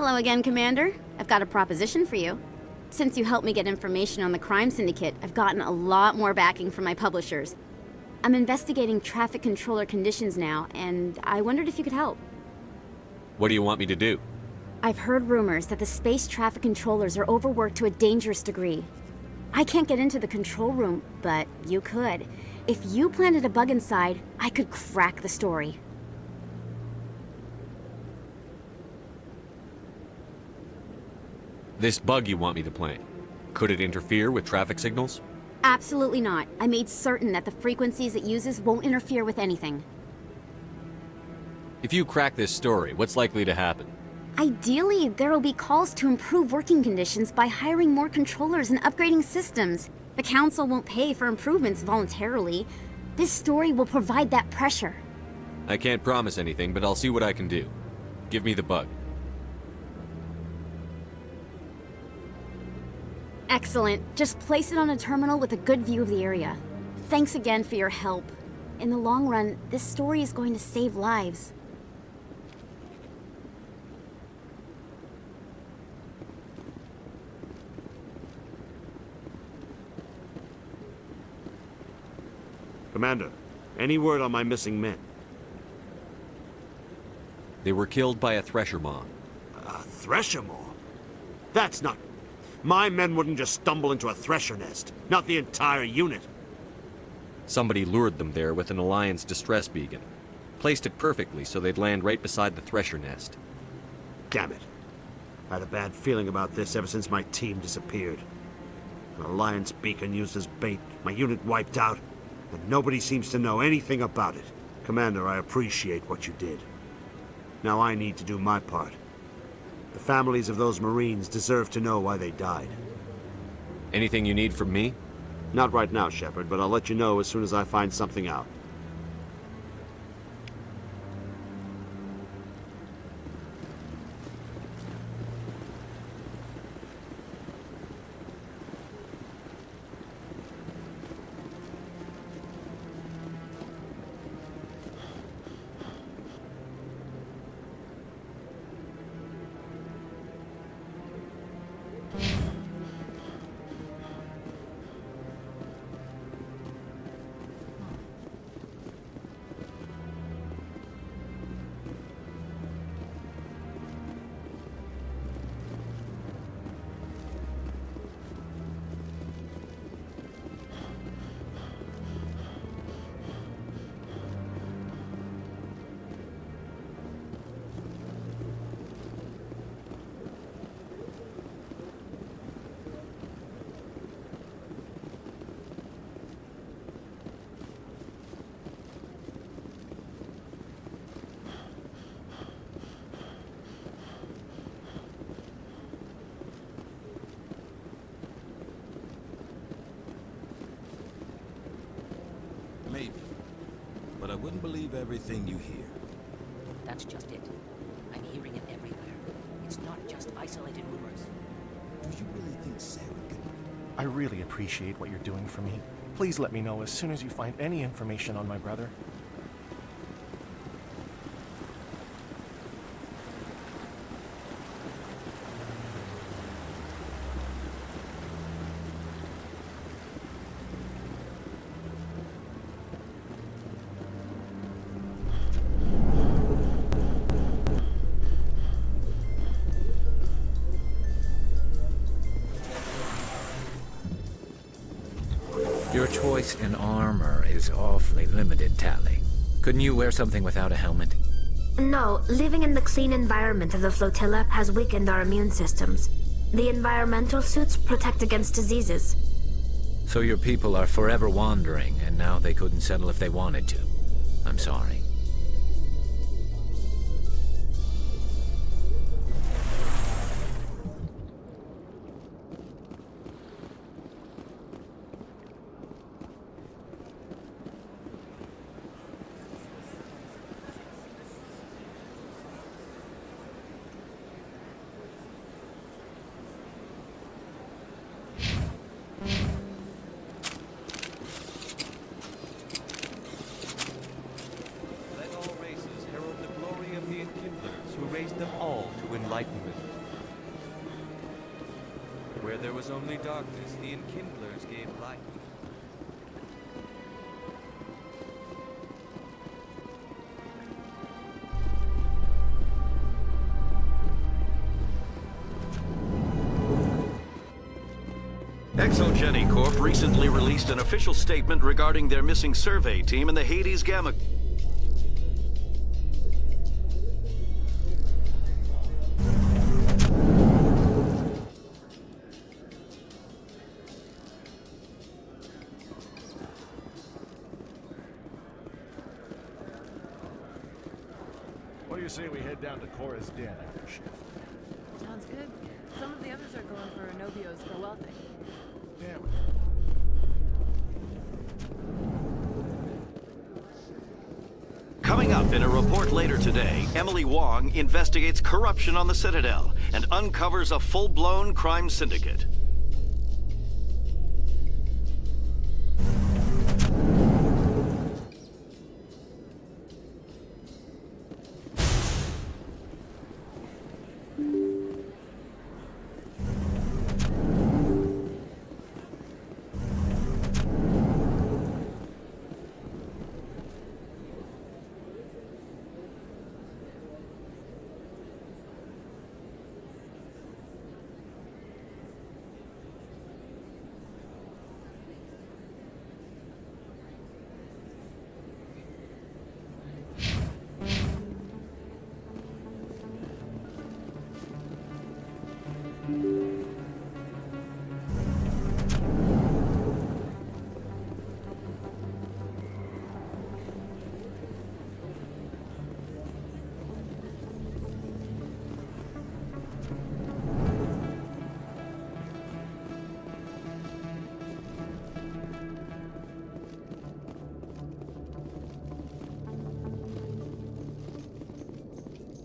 Hello again, Commander. I've got a proposition for you. Since you helped me get information on the crime syndicate, I've gotten a lot more backing from my publishers. I'm investigating traffic controller conditions now, and I wondered if you could help. What do you want me to do? I've heard rumors that the space traffic controllers are overworked to a dangerous degree. I can't get into the control room, but you could. If you planted a bug inside, I could crack the story. This bug you want me to plant, could it interfere with traffic signals? Absolutely not. I made certain that the frequencies it uses won't interfere with anything. If you crack this story, what's likely to happen? Ideally, there will be calls to improve working conditions by hiring more controllers and upgrading systems. The Council won't pay for improvements voluntarily. This story will provide that pressure. I can't promise anything, but I'll see what I can do. Give me the bug. Excellent. Just place it on a terminal with a good view of the area. Thanks again for your help. In the long run, this story is going to save lives. Commander, any word on my missing men? They were killed by a Thresher Maw. A Thresher Maw? That's not... My men wouldn't just stumble into a Thresher nest. Not the entire unit. Somebody lured them there with an Alliance distress beacon. Placed it perfectly so they'd land right beside the Thresher nest. Damn it. I had a bad feeling about this ever since my team disappeared. An Alliance beacon used as bait, my unit wiped out, and nobody seems to know anything about it. Commander, I appreciate what you did. Now I need to do my part. The families of those Marines deserve to know why they died. Anything you need from me? Not right now, Shepard, but I'll let you know as soon as I find something out. Maybe. But I wouldn't believe everything you hear. That's just it. I'm hearing it everywhere. It's not just isolated rumors. Do you really think Sarah can... I really appreciate what you're doing for me. Please let me know as soon as you find any information on my brother. Your choice in armor is awfully limited, Tali. Couldn't you wear something without a helmet? No, living in the clean environment of the flotilla has weakened our immune systems. The environmental suits protect against diseases. So your people are forever wandering, and now they couldn't settle if they wanted to. I'm sorry. Let all races herald the glory of the Enkindlers who raised them all to enlightenment. there was only darkness, the Enkindlers gave light. Exogeny Corp recently released an official statement regarding their missing survey team in the Hades Gamma. What do you say we head down to Cora's den after shift? Sounds good. Some of the others are going for Novio's farewell thing. Damn it. Coming up in a report later today, Emily Wong investigates corruption on the Citadel and uncovers a full-blown crime syndicate.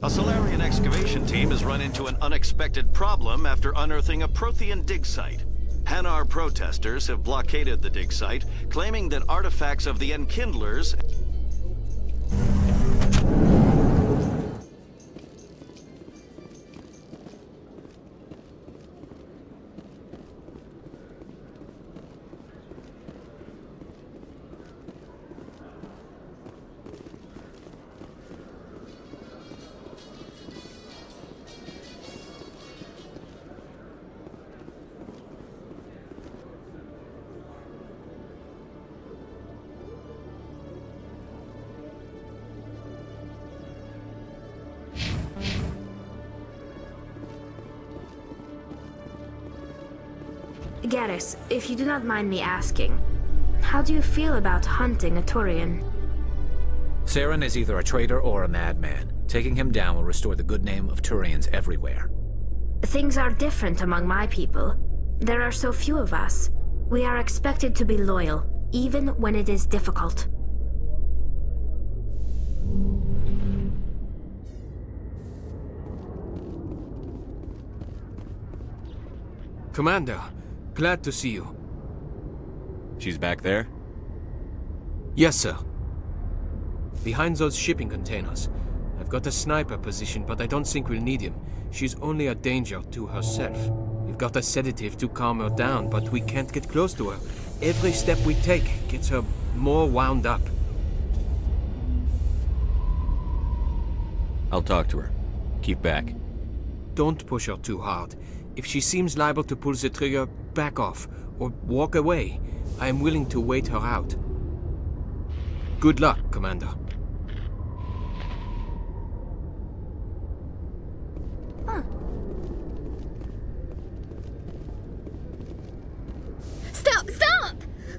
A Solarian excavation team has run into an unexpected problem after unearthing a Prothean dig site. Hanar protesters have blockaded the dig site, claiming that artifacts of the Enkindlers Garrus, if you do not mind me asking, how do you feel about hunting a Turian? Saren is either a traitor or a madman. Taking him down will restore the good name of Turians everywhere. Things are different among my people. There are so few of us. We are expected to be loyal, even when it is difficult. Commander, glad to see you. She's back there? Yes, sir. Behind those shipping containers. I've got a sniper position, but I don't think we'll need him. She's only a danger to herself. We've got a sedative to calm her down, but we can't get close to her. Every step we take gets her more wound up. I'll talk to her. Keep back. Don't push her too hard. If she seems liable to pull the trigger, back off, or walk away. I am willing to wait her out. Good luck, Commander. Stop! Stop!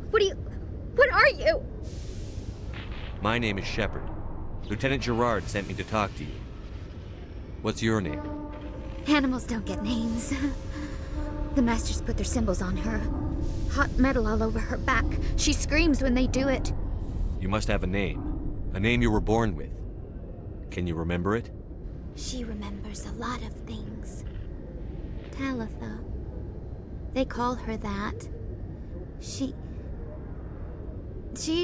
What are you? My name is Shepard. Lieutenant Gerard sent me to talk to you. What's your name? Animals don't get names. The Masters put their symbols on her. Hot metal all over her back. She screams when they do it. You must have a name. A name you were born with. Can you remember it? She remembers a lot of things. Talitha. They call her that. She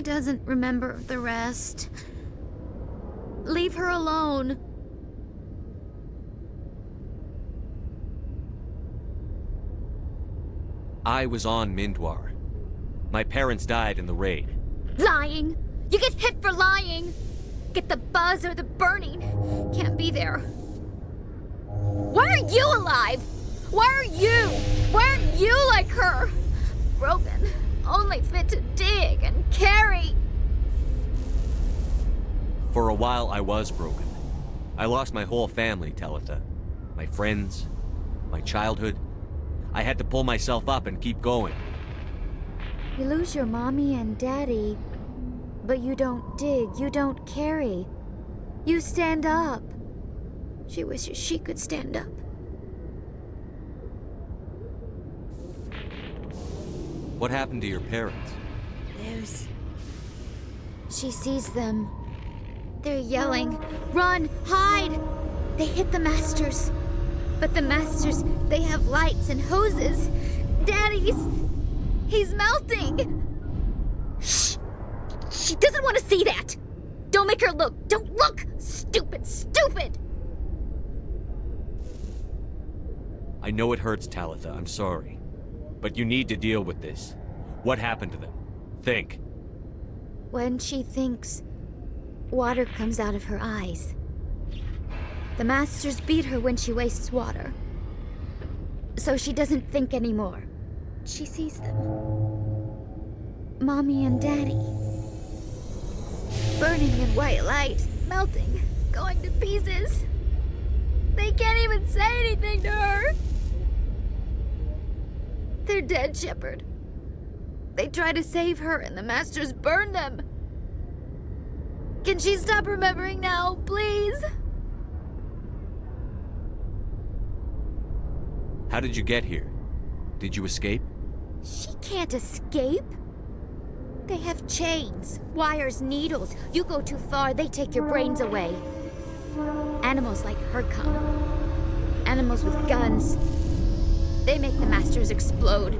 doesn't remember the rest. Leave her alone. I was on Mindwar. My parents died in the raid. Lying! You get hit for lying! Get the buzz or the burning. Can't be there. Why are you alive? Why are you? Why aren't you like her? Broken. Only fit to dig and carry. For a while, I was broken. I lost my whole family, Talitha. My friends, my childhood. I had to pull myself up and keep going. You lose your mommy and daddy, but you don't dig, you don't carry. You stand up. She wishes she could stand up. What happened to your parents? She sees them. They're yelling, "Run! Hide!" They hit the Masters. But the Masters, they have lights and hoses. Daddy's... he's melting! Shh! She doesn't want to see that! Don't make her look! Don't look! Stupid, stupid! I know it hurts, Talitha. I'm sorry. But you need to deal with this. What happened to them? Think. When she thinks, water comes out of her eyes. The Masters beat her when she wastes water. So she doesn't think anymore. She sees them. Mommy and Daddy. Burning in white light, melting, going to pieces. They can't even say anything to her. They're dead, Shepard. They try to save her and the Masters burn them. Can she stop remembering now, please? How did you get here? Did you escape? She can't escape. They have chains, wires, needles. You go too far, they take your brains away. Animals like her come. Animals with guns. They make the Masters explode.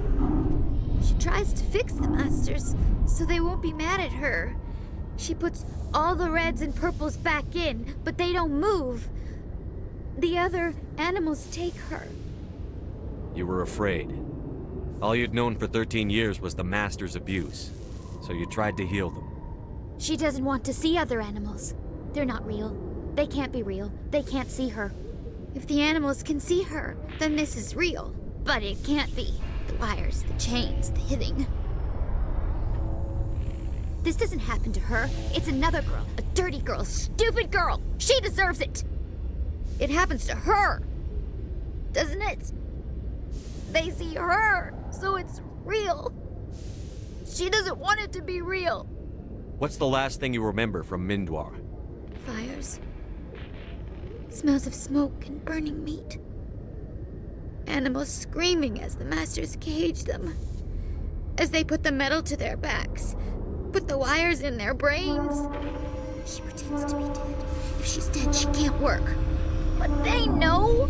She tries to fix the Masters so they won't be mad at her. She puts all the reds and purples back in, but they don't move. The other animals take her. You were afraid. All you'd known for 13 years was the Master's abuse, so you tried to heal them. She doesn't want to see other animals. They're not real. They can't be real. They can't see her. If the animals can see her, then this is real. But it can't be. The wires, the chains, the hitting. This doesn't happen to her. It's another girl. A dirty girl. A stupid girl. She deserves it. It happens to her. Doesn't it? They see her, so it's real. She doesn't want it to be real. What's the last thing you remember from Mindwar? Fires. Smells of smoke and burning meat. Animals screaming as the Masters cage them. As they put the metal to their backs. Put the wires in their brains. She pretends to be dead. If she's dead, she can't work. But they know.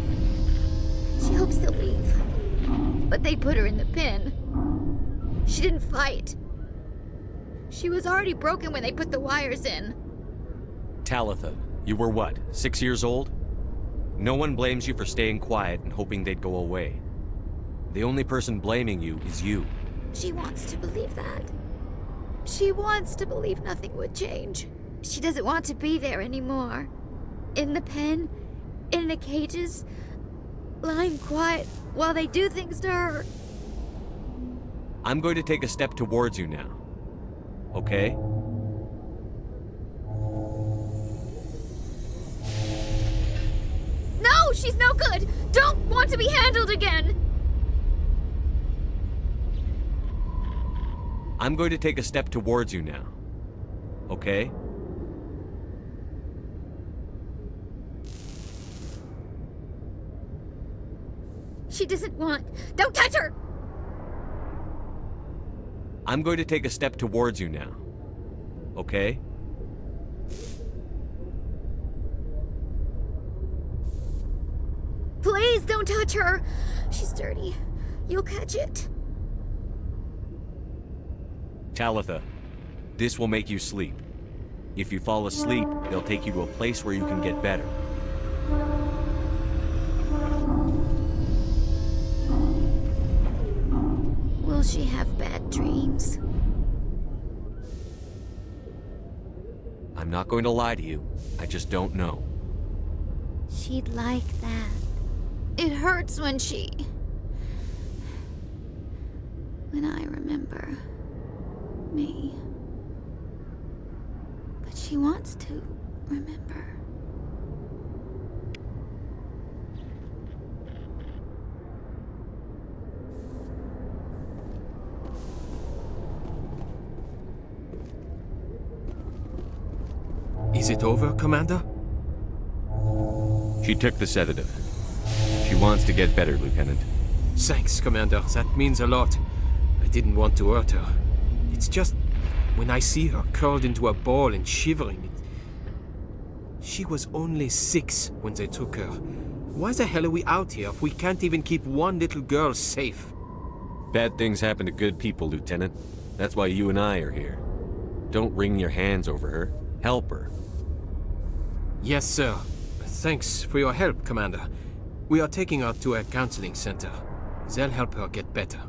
She hopes they'll leave. But they put her in the pen. She didn't fight. She was already broken when they put the wires in. Talitha, you were what, 6 years old? No one blames you for staying quiet and hoping they'd go away. The only person blaming you is you. She wants to believe that. She wants to believe nothing would change. She doesn't want to be there anymore. In the pen, in the cages, lying quiet while they do things to her. I'm going to take a step towards you now. Okay? No, she's no good! Don't want to be handled again! I'm going to take a step towards you now. Okay? She doesn't want... Don't touch her! I'm going to take a step towards you now. Okay? Please don't touch her! She's dirty. You'll catch it. Talitha, this will make you sleep. If you fall asleep, they'll take you to a place where you can get better. Will she have bad dreams? I'm not going to lie to you. I just don't know. She'd like that. It hurts when I remember me. But she wants to remember. Is it over, Commander? She took the sedative. She wants to get better, Lieutenant. Thanks, Commander. That means a lot. I didn't want to hurt her. It's just, when I see her curled into a ball and shivering, she was only 6 when they took her. Why the hell are we out here if we can't even keep one little girl safe? Bad things happen to good people, Lieutenant. That's why you and I are here. Don't wring your hands over her. Help her. Yes, sir. Thanks for your help, Commander. We are taking her to a counseling center. They'll help her get better.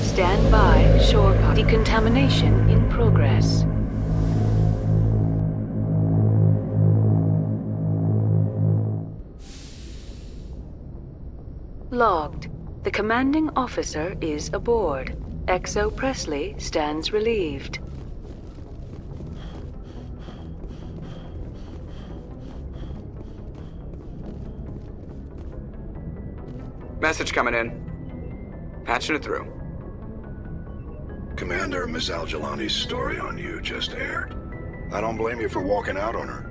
Stand by. Shore decontamination in progress. Logged. The commanding officer is aboard. XO Presley stands relieved. Message coming in. Patching it through. Commander, Miss Al-Jilani's story on you just aired. I don't blame you for walking out on her.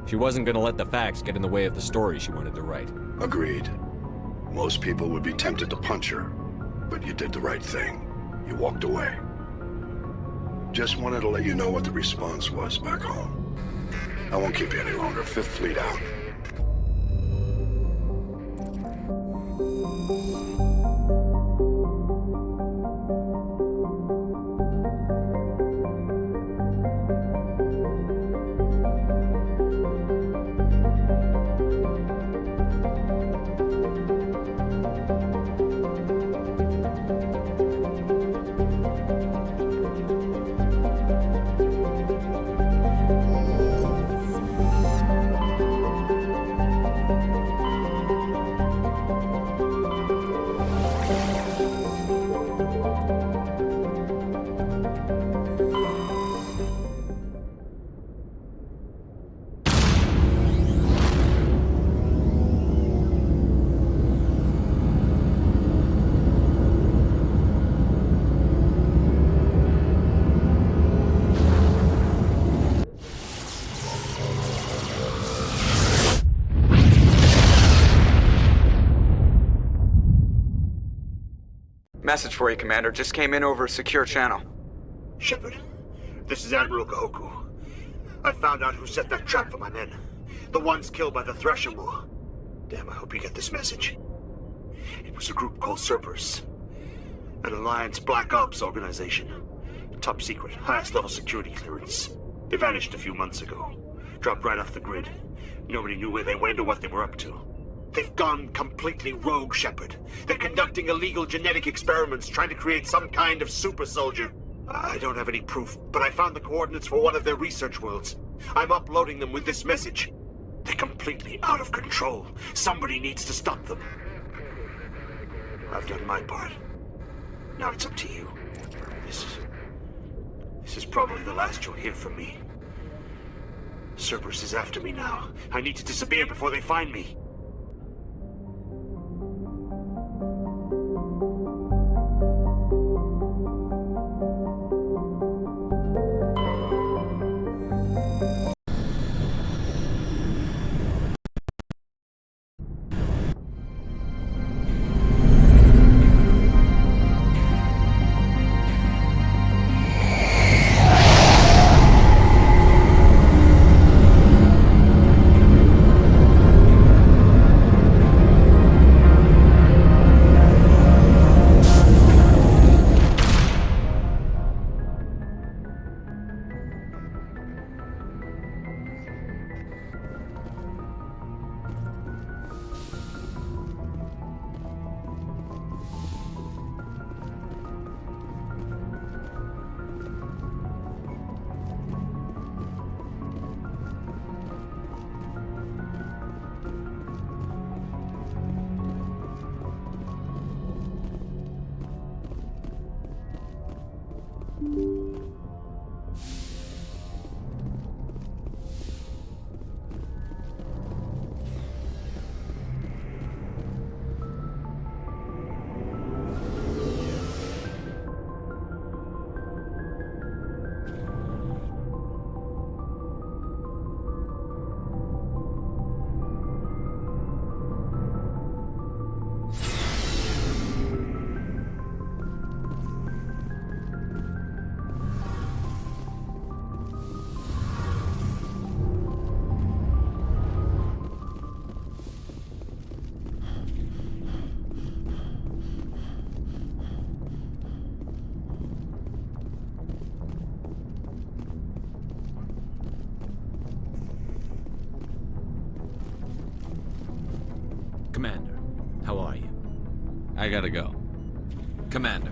She wasn't gonna let the facts get in the way of the story she wanted to write. Agreed. Most people would be tempted to punch her, but you did the right thing. You walked away. Just wanted to let you know what the response was back home. I won't keep you any longer. Fifth Fleet out. Message for you, Commander. Just came in over a secure channel. Shepard, this is Admiral Kahoku. I found out who set that trap for my men. The ones killed by the Thresher War. Damn, I hope you get this message. It was a group called Cerberus. An Alliance Black Ops organization. Top secret, highest level security clearance. They vanished a few months ago. Dropped right off the grid. Nobody knew where they went or what they were up to. They've gone completely rogue, Shepard. They're conducting illegal genetic experiments, trying to create some kind of super soldier. I don't have any proof, but I found the coordinates for one of their research worlds. I'm uploading them with this message. They're completely out of control. Somebody needs to stop them. I've done my part. Now it's up to you. This is probably the last you'll hear from me. Cerberus is after me now. I need to disappear before they find me. Commander, how are you? I gotta go. Commander.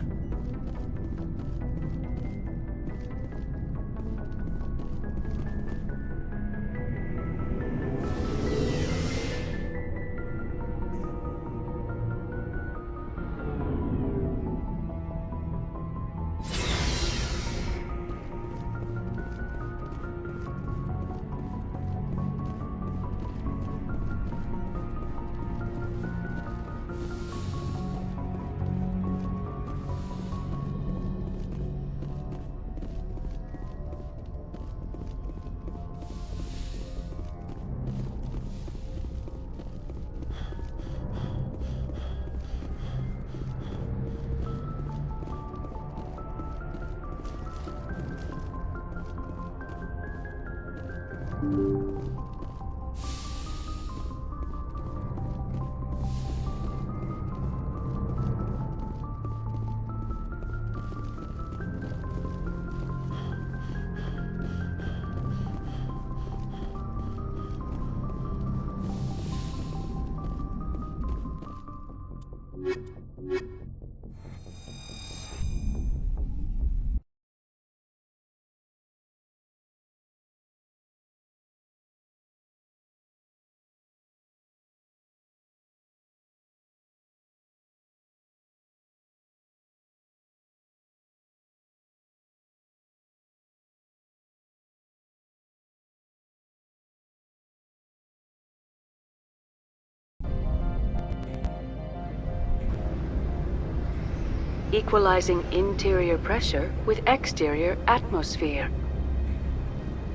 Equalizing interior pressure with exterior atmosphere.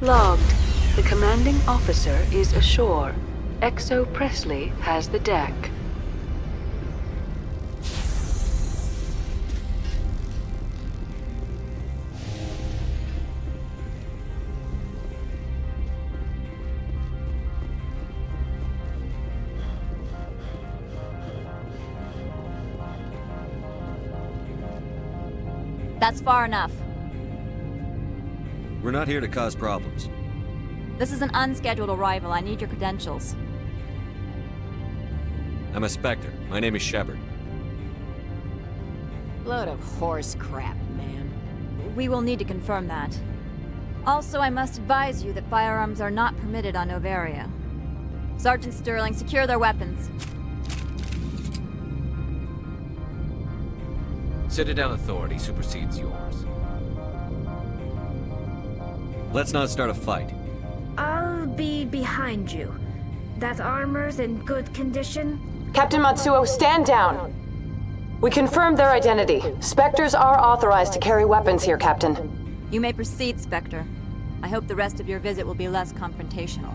Logged. The commanding officer is ashore. XO Pressly has the deck. That's far enough. We're not here to cause problems. This is an unscheduled arrival. I need your credentials. I'm a Spectre. My name is Shepard. Load of horse crap, man. We will need to confirm that. Also, I must advise you that firearms are not permitted on Noveria. Sergeant Sterling, secure their weapons. Citadel authority supersedes yours. Let's not start a fight. will be behind you. That armor's in good condition? Captain Matsuo, stand down! We confirmed their identity. Spectres are authorized to carry weapons here, Captain. You may proceed, Spectre. I hope the rest of your visit will be less confrontational.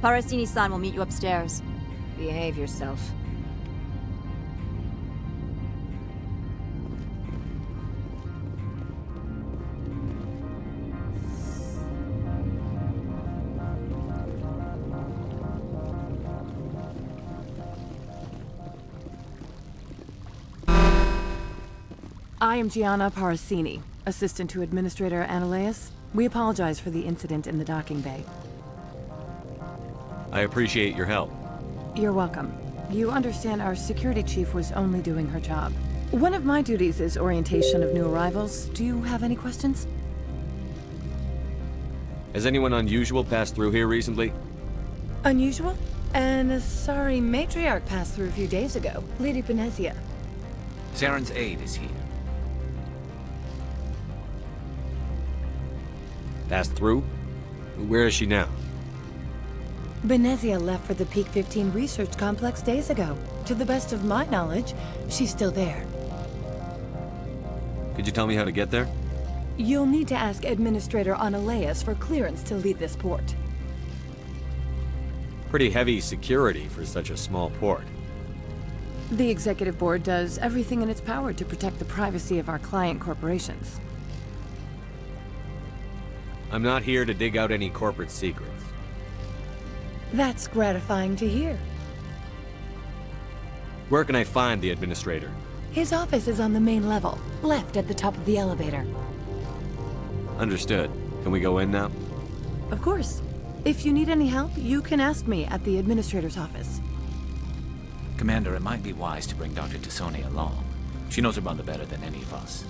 Parasini-san will meet you upstairs. Behave yourself. I am Gianna Parasini, assistant to Administrator Analeas. We apologize for the incident in the docking bay. I appreciate your help. You're welcome. You understand our security chief was only doing her job. One of my duties is orientation of new arrivals. Do you have any questions? Has anyone unusual passed through here recently? Unusual? An Asari matriarch passed through a few days ago. Lady Benezia. Saren's aide is here. Passed through? Where is she now? Benezia left for the Peak 15 research complex days ago. To the best of my knowledge, she's still there. Could you tell me how to get there? You'll need to ask Administrator Analeas for clearance to leave this port. Pretty heavy security for such a small port. The Executive Board does everything in its power to protect the privacy of our client corporations. I'm not here to dig out any corporate secrets. That's gratifying to hear. Where can I find the Administrator? His office is on the main level, left at the top of the elevator. Understood. Can we go in now? Of course. If you need any help, you can ask me at the Administrator's office. Commander, it might be wise to bring Dr. Tassoni along. She knows her mother better than any of us.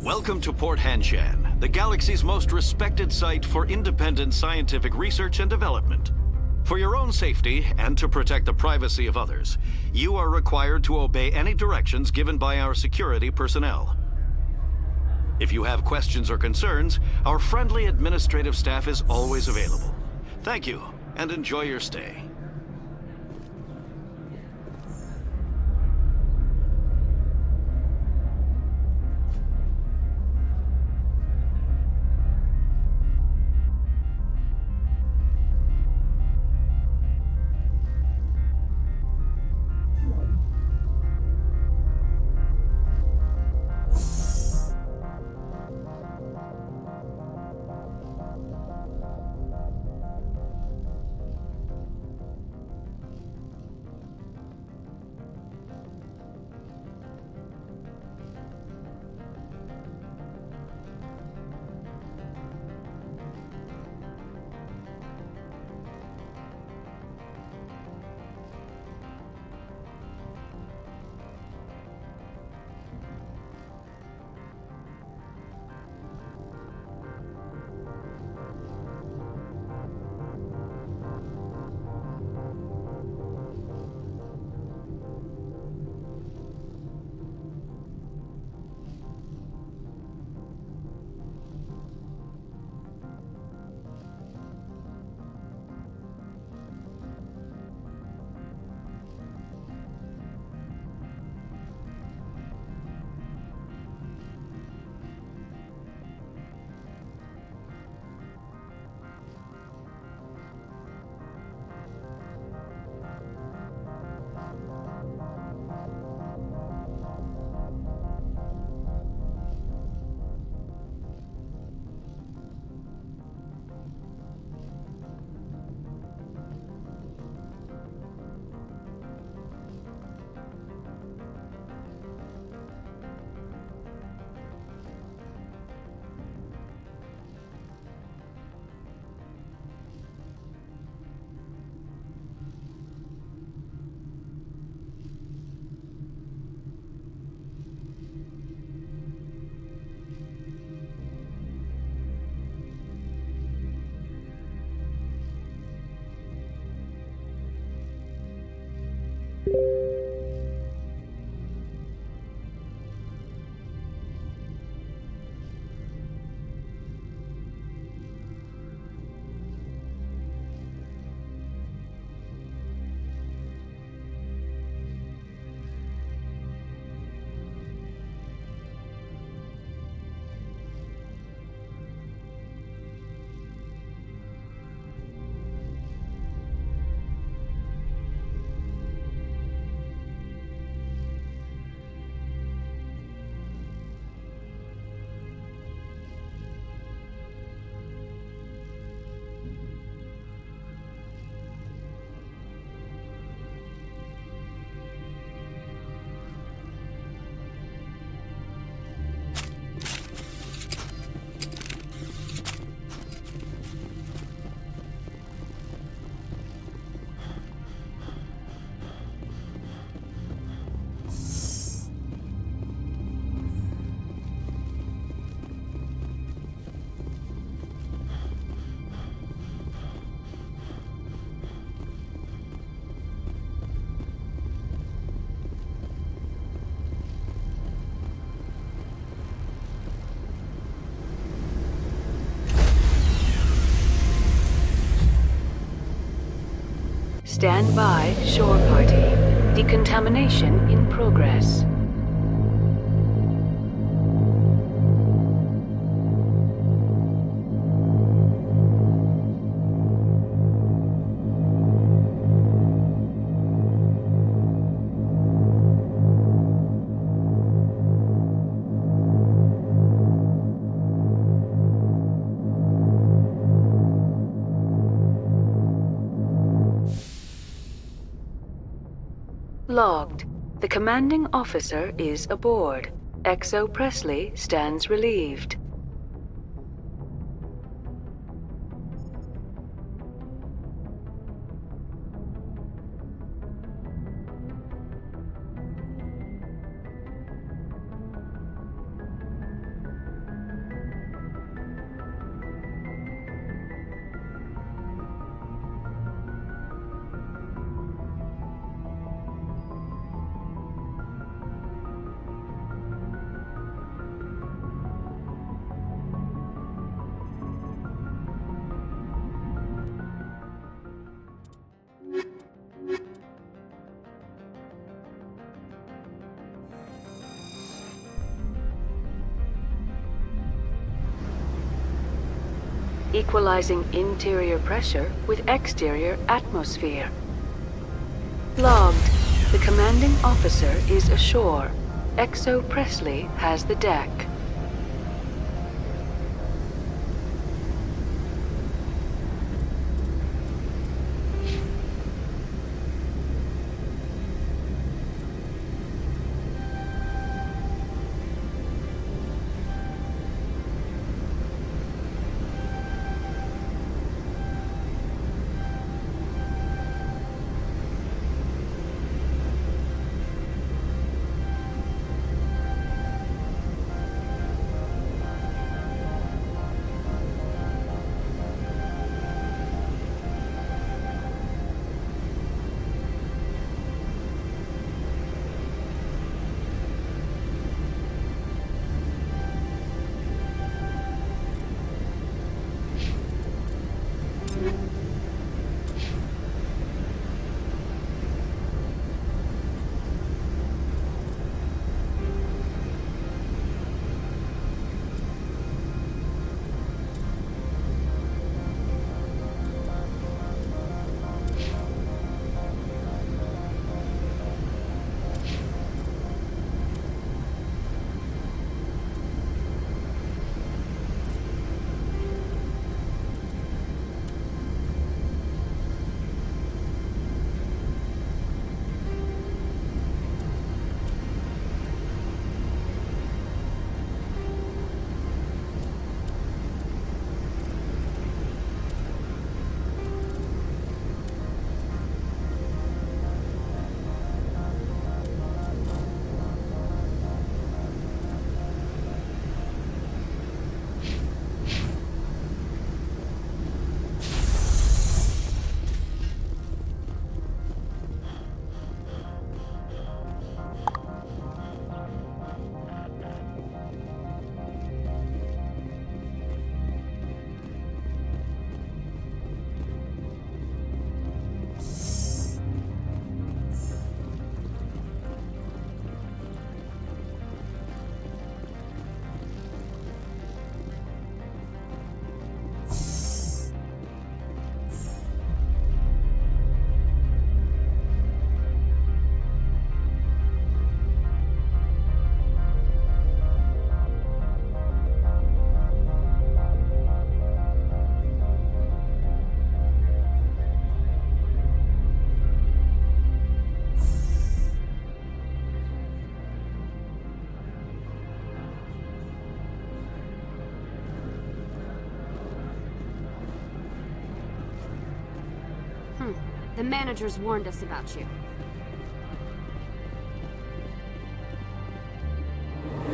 Welcome to Port Hanshan, the galaxy's most respected site for independent scientific research and development. For your own safety and to protect the privacy of others, you are required to obey any directions given by our security personnel. If you have questions or concerns, our friendly administrative staff is always available. Thank you, and enjoy your stay. Stand by, shore party. Decontamination in progress. Logged. The commanding officer is aboard. XO Presley stands relieved. Equalizing interior pressure with exterior atmosphere. Logged. The commanding officer is ashore. XO Presley has the deck. The managers warned us about you.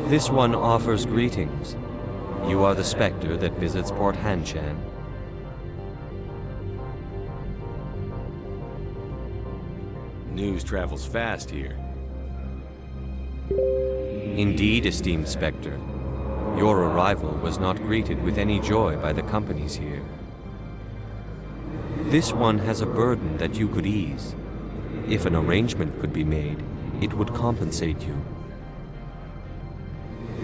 This one offers greetings. You are the Spectre that visits Port Hanshan. News travels fast here. Indeed, esteemed Spectre. Your arrival was not greeted with any joy by the companies here. This one has a burden that you could ease. If an arrangement could be made, it would compensate you.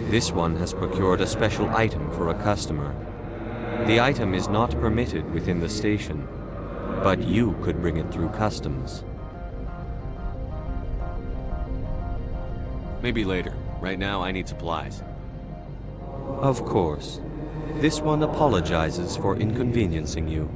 This one has procured a special item for a customer. The item is not permitted within the station, but you could bring it through customs. Maybe later. Right now, I need supplies. Of course. This one apologizes for inconveniencing you.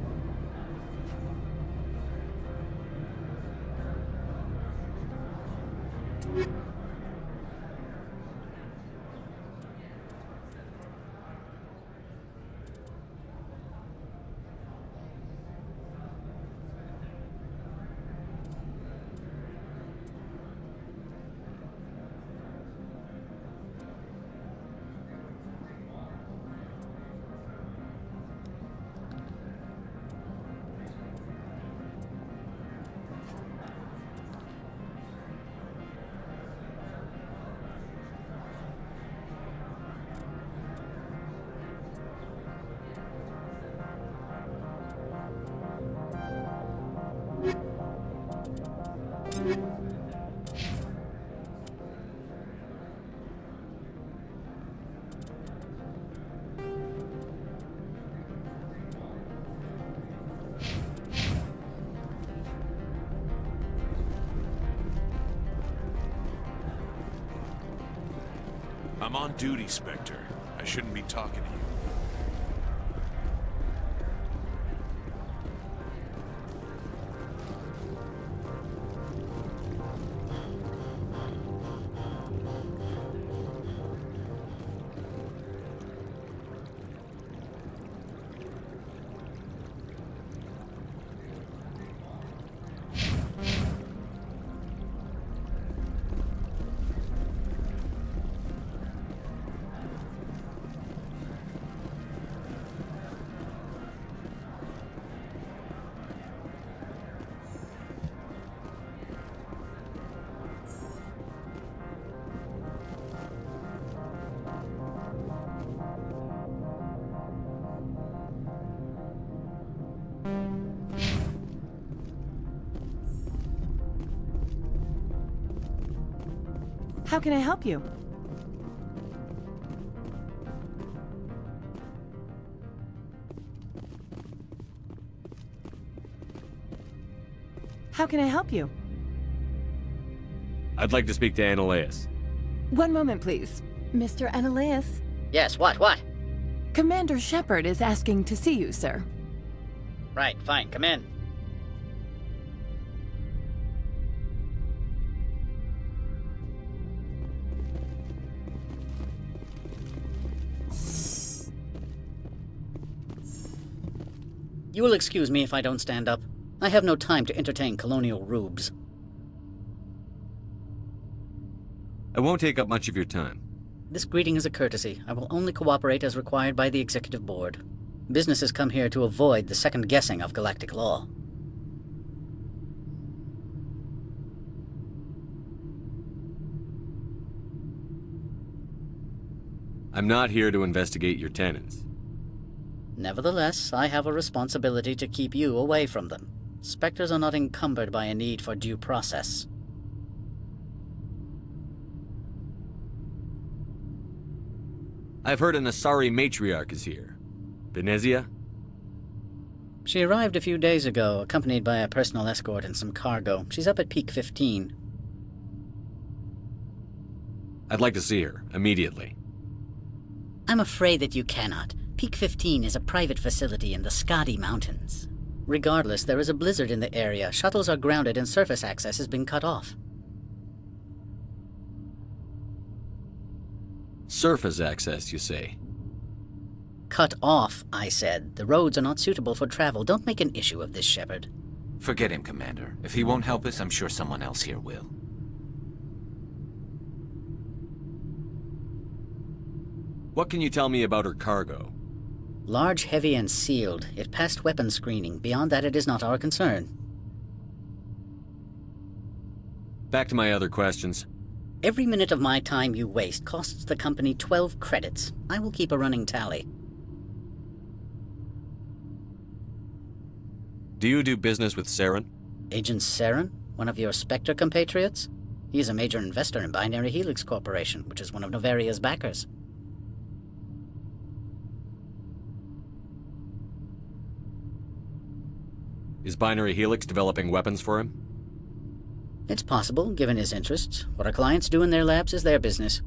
I'm on duty, Spectre. I shouldn't be talking to you. How can I help you? How can I help you? I'd like to speak to Ananias. One moment, please. Mr. Ananias? Yes, what? Commander Shepard is asking to see you, sir. Right, fine, come in. You will excuse me if I don't stand up. I have no time to entertain colonial rubes. I won't take up much of your time. This greeting is a courtesy. I will only cooperate as required by the Executive Board. Businesses come here to avoid the second guessing of galactic law. I'm not here to investigate your tenants. Nevertheless, I have a responsibility to keep you away from them. Spectres are not encumbered by a need for due process. I've heard an Asari matriarch is here. Benezia? She arrived a few days ago, accompanied by a personal escort and some cargo. She's up at Peak 15. I'd like to see her, immediately. I'm afraid that you cannot. Peak 15 is a private facility in the Skadi Mountains. Regardless, there is a blizzard in the area. Shuttles are grounded and surface access has been cut off. Surface access, you say? Cut off, I said. The roads are not suitable for travel. Don't make an issue of this, Shepard. Forget him, Commander. If he won't help us, I'm sure someone else here will. What can you tell me about her cargo? Large, heavy, and sealed. It passed weapons screening. Beyond that, it is not our concern. Back to my other questions. Every minute of my time you waste costs the company 12 credits. I will keep a running tally. Do you do business with Saren? Agent Saren? One of your Spectre compatriots? He is a major investor in Binary Helix Corporation, which is one of Novaria's backers. Is Binary Helix developing weapons for him? It's possible, given his interests. What our clients do in their labs is their business.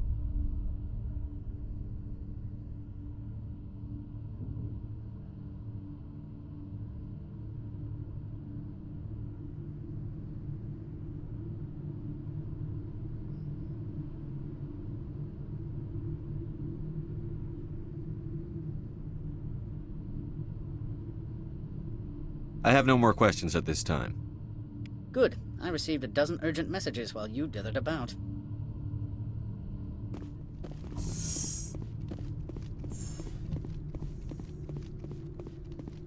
I have no more questions at this time. Good. I received a dozen urgent messages while you dithered about.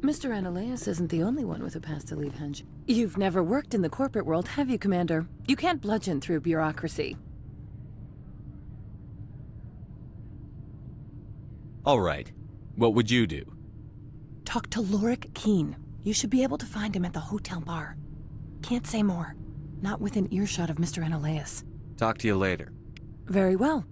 Mr. Ananias isn't the only one with a past to leave Henge. You've never worked in the corporate world, have you, Commander? You can't bludgeon through bureaucracy. All right. What would you do? Talk to Lorik Keene. You should be able to find him at the hotel bar. Can't say more. Not within earshot of Mr. Ananias. Talk to you later. Very well.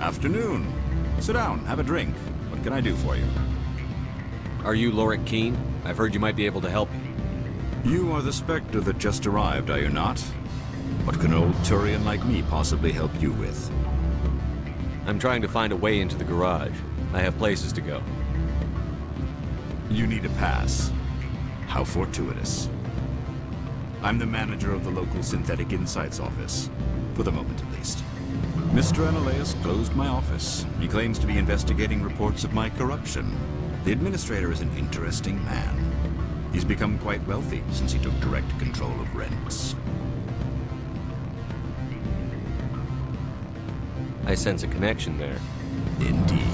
Afternoon. Sit down, have a drink. What can I do for you? Are you Lorik Keene? I've heard you might be able to help me. You are the Spectre that just arrived, are you not? What can an old Turian like me possibly help you with? I'm trying to find a way into the garage. I have places to go. You need a pass. How fortuitous. I'm the manager of the local Synthetic Insights office. For the moment, at least. Mr. Ananias closed my office. He claims to be investigating reports of my corruption. The administrator is an interesting man. He's become quite wealthy since he took direct control of rents. I sense a connection there. Indeed.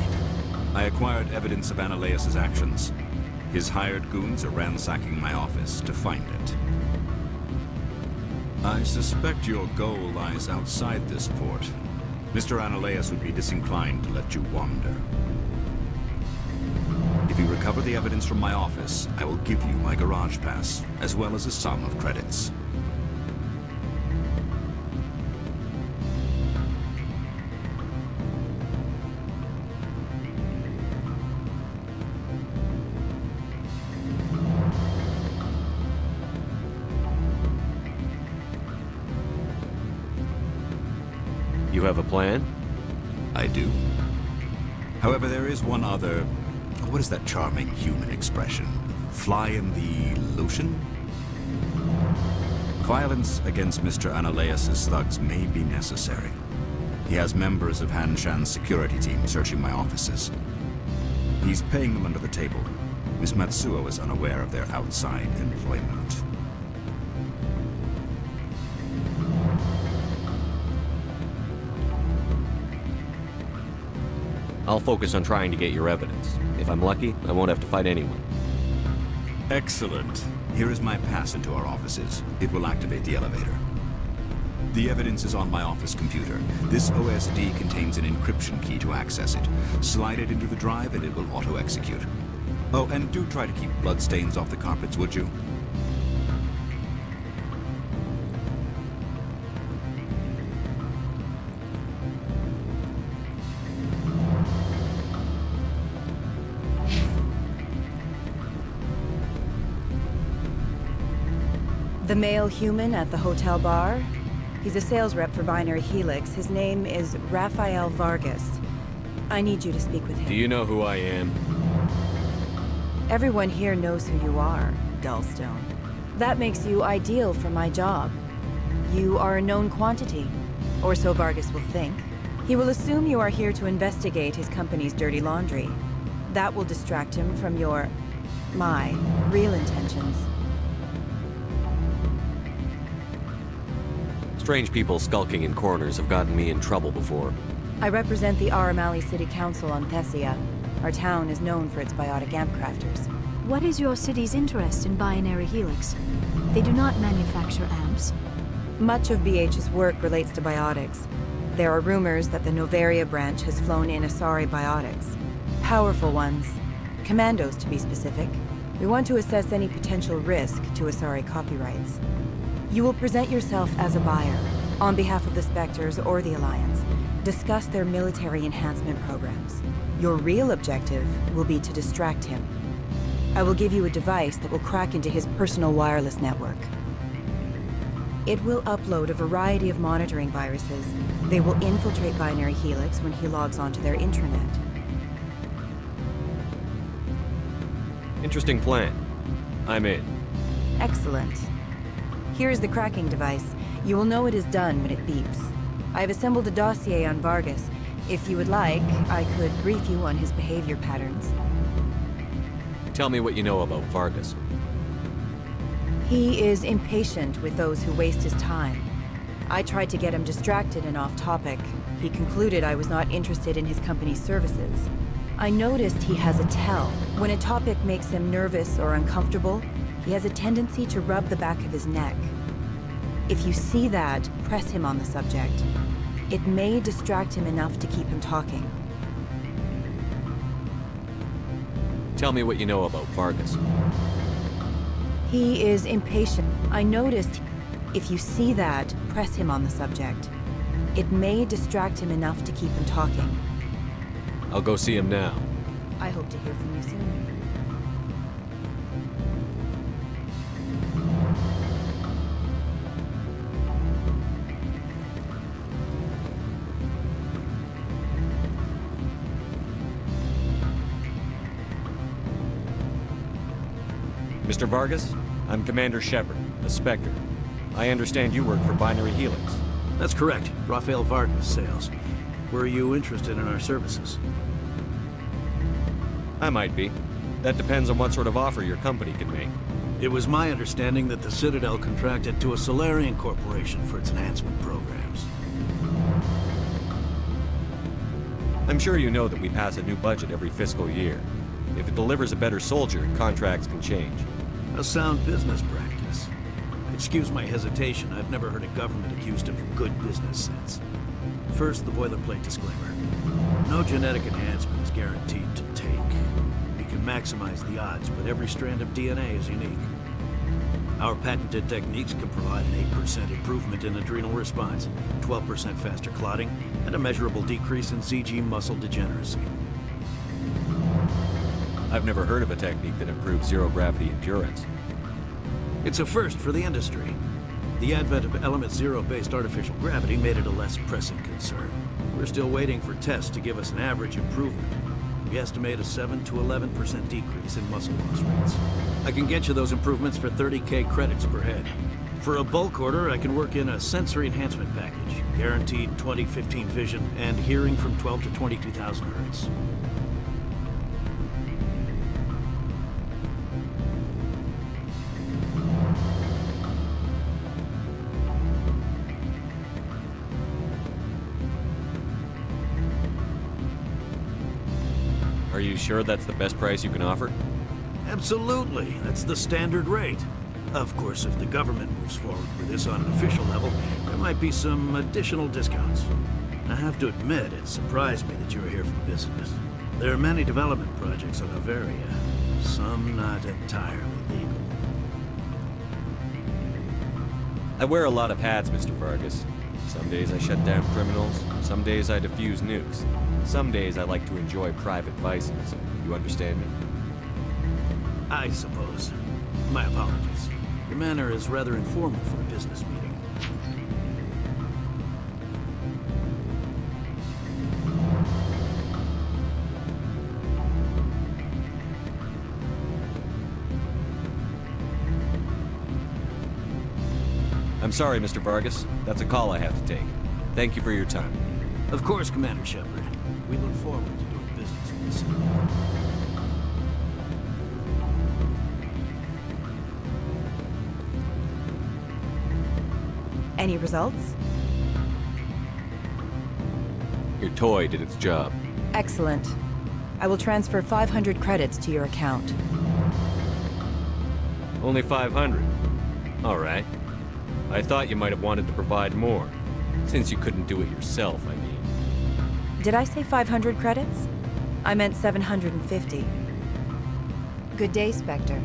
I acquired evidence of Ananias' actions. His hired goons are ransacking my office to find it. I suspect your goal lies outside this port. Mr. Ananias would be disinclined to let you wander. If you recover the evidence from my office, I will give you my garage pass, as well as a sum of credits. You have a plan? I do. However, there is one other... What is that charming human expression? Fly in the lotion? Violence against Mr. Ananias' thugs may be necessary. He has members of Han Shan's security team searching my offices. He's paying them under the table. Miss Matsuo is unaware of their outside employment. I'll focus on trying to get your evidence. If I'm lucky, I won't have to fight anyone. Excellent. Here is my pass into our offices. It will activate the elevator. The evidence is on my office computer. This OSD contains an encryption key to access it. Slide it into the drive and it will auto-execute. Oh, and do try to keep bloodstains off the carpets, would you? The male human at the hotel bar? He's a sales rep for Binary Helix. His name is Rafael Vargas. I need you to speak with him. Do you know who I am? Everyone here knows who you are, Dullstone. That makes you ideal for my job. You are a known quantity, or so Vargas will think. He will assume you are here to investigate his company's dirty laundry. That will distract him from my real intentions. Strange people skulking in corners have gotten me in trouble before. I represent the Aramali City Council on Thessia. Our town is known for its biotic amp crafters. What is your city's interest in Binary Helix? They do not manufacture amps. Much of BH's work relates to biotics. There are rumors that the Noveria branch has flown in Asari biotics. Powerful ones. Commandos, to be specific. We want to assess any potential risk to Asari copyrights. You will present yourself as a buyer, on behalf of the Spectres or the Alliance. Discuss their military enhancement programs. Your real objective will be to distract him. I will give you a device that will crack into his personal wireless network. It will upload a variety of monitoring viruses. They will infiltrate Binary Helix when he logs onto their intranet. Interesting plan. I'm in. Excellent. Here's the cracking device. You will know it is done when it beeps. I have assembled a dossier on Vargas. If you would like, I could brief you on his behavior patterns. Tell me what you know about Vargas. He is impatient with those who waste his time. I tried to get him distracted and off topic. He concluded I was not interested in his company's services. I noticed he has a tell. When a topic makes him nervous or uncomfortable, he has a tendency to rub the back of his neck. If you see that, press him on the subject. It may distract him enough to keep him talking. Tell me what you know about Vargas. He is impatient. I noticed. If you see that, press him on the subject. It may distract him enough to keep him talking. I'll go see him now. I hope to hear from you soon. Mr. Vargas, I'm Commander Shepard, a Spectre. I understand you work for Binary Helix. That's correct. Rafael Vargas, sales. Were you interested in our services? I might be. That depends on what sort of offer your company can make. It was my understanding that the Citadel contracted to a Solarian corporation for its enhancement programs. I'm sure you know that we pass a new budget every fiscal year. If it delivers a better soldier, contracts can change. A sound business practice. Excuse my hesitation, I've never heard a government accused of good business sense. First, the boilerplate disclaimer. No genetic enhancement is guaranteed to take. We can maximize the odds, but every strand of DNA is unique. Our patented techniques can provide an 8% improvement in adrenal response, 12% faster clotting, and a measurable decrease in CG muscle degeneracy. I've never heard of a technique that improves zero-gravity endurance. It's a first for the industry. The advent of Element Zero-based artificial gravity made it a less pressing concern. We're still waiting for tests to give us an average improvement. We estimate a 7 to 11% decrease in muscle loss rates. I can get you those improvements for 30K credits per head. For a bulk order, I can work in a sensory enhancement package, guaranteed 20/15 vision, and hearing from 12 to 22,000 hertz. Are you sure that's the best price you can offer? Absolutely. That's the standard rate. Of course, if the government moves forward with this on an official level, there might be some additional discounts. I have to admit, it surprised me that you were here for business. There are many development projects on Noveria, some not entirely legal. I wear a lot of hats, Mr. Vargas. Some days I shut down criminals, some days I defuse nukes. Some days I like to enjoy private vices. You understand me? I suppose. My apologies. Your manner is rather informal for a business meeting. I'm sorry, Mr. Vargas. That's a call I have to take. Thank you for your time. Of course, Commander Shepard. We look forward to doing business with the city. Any results? Your toy did its job. Excellent. I will transfer 500 credits to your account. Only 500. All right. I thought you might have wanted to provide more. Since you couldn't do it yourself, I mean. Did I say 500 credits? I meant 750. Good day, Spectre.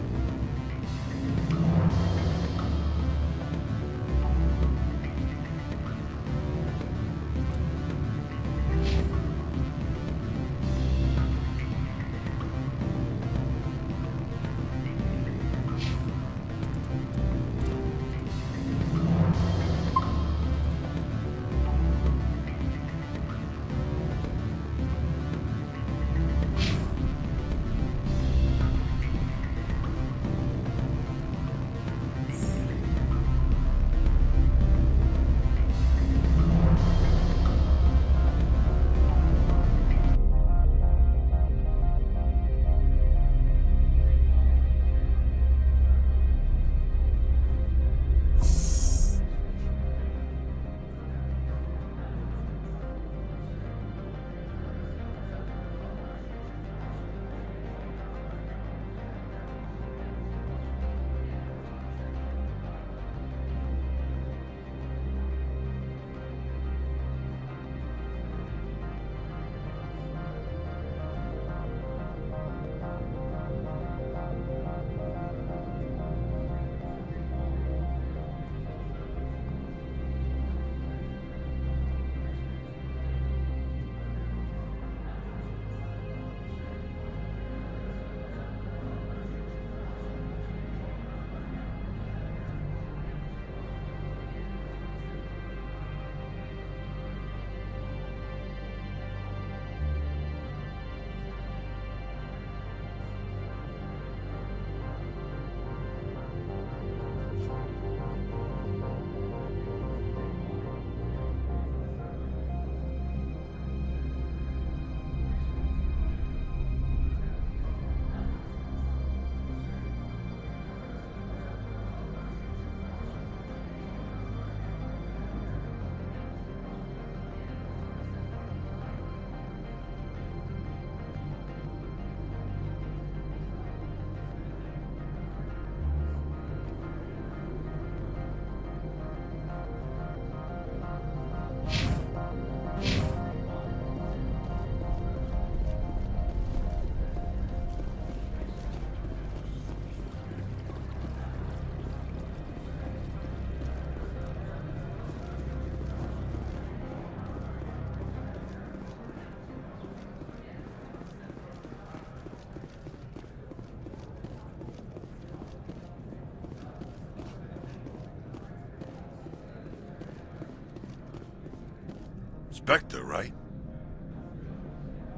Spectre, right?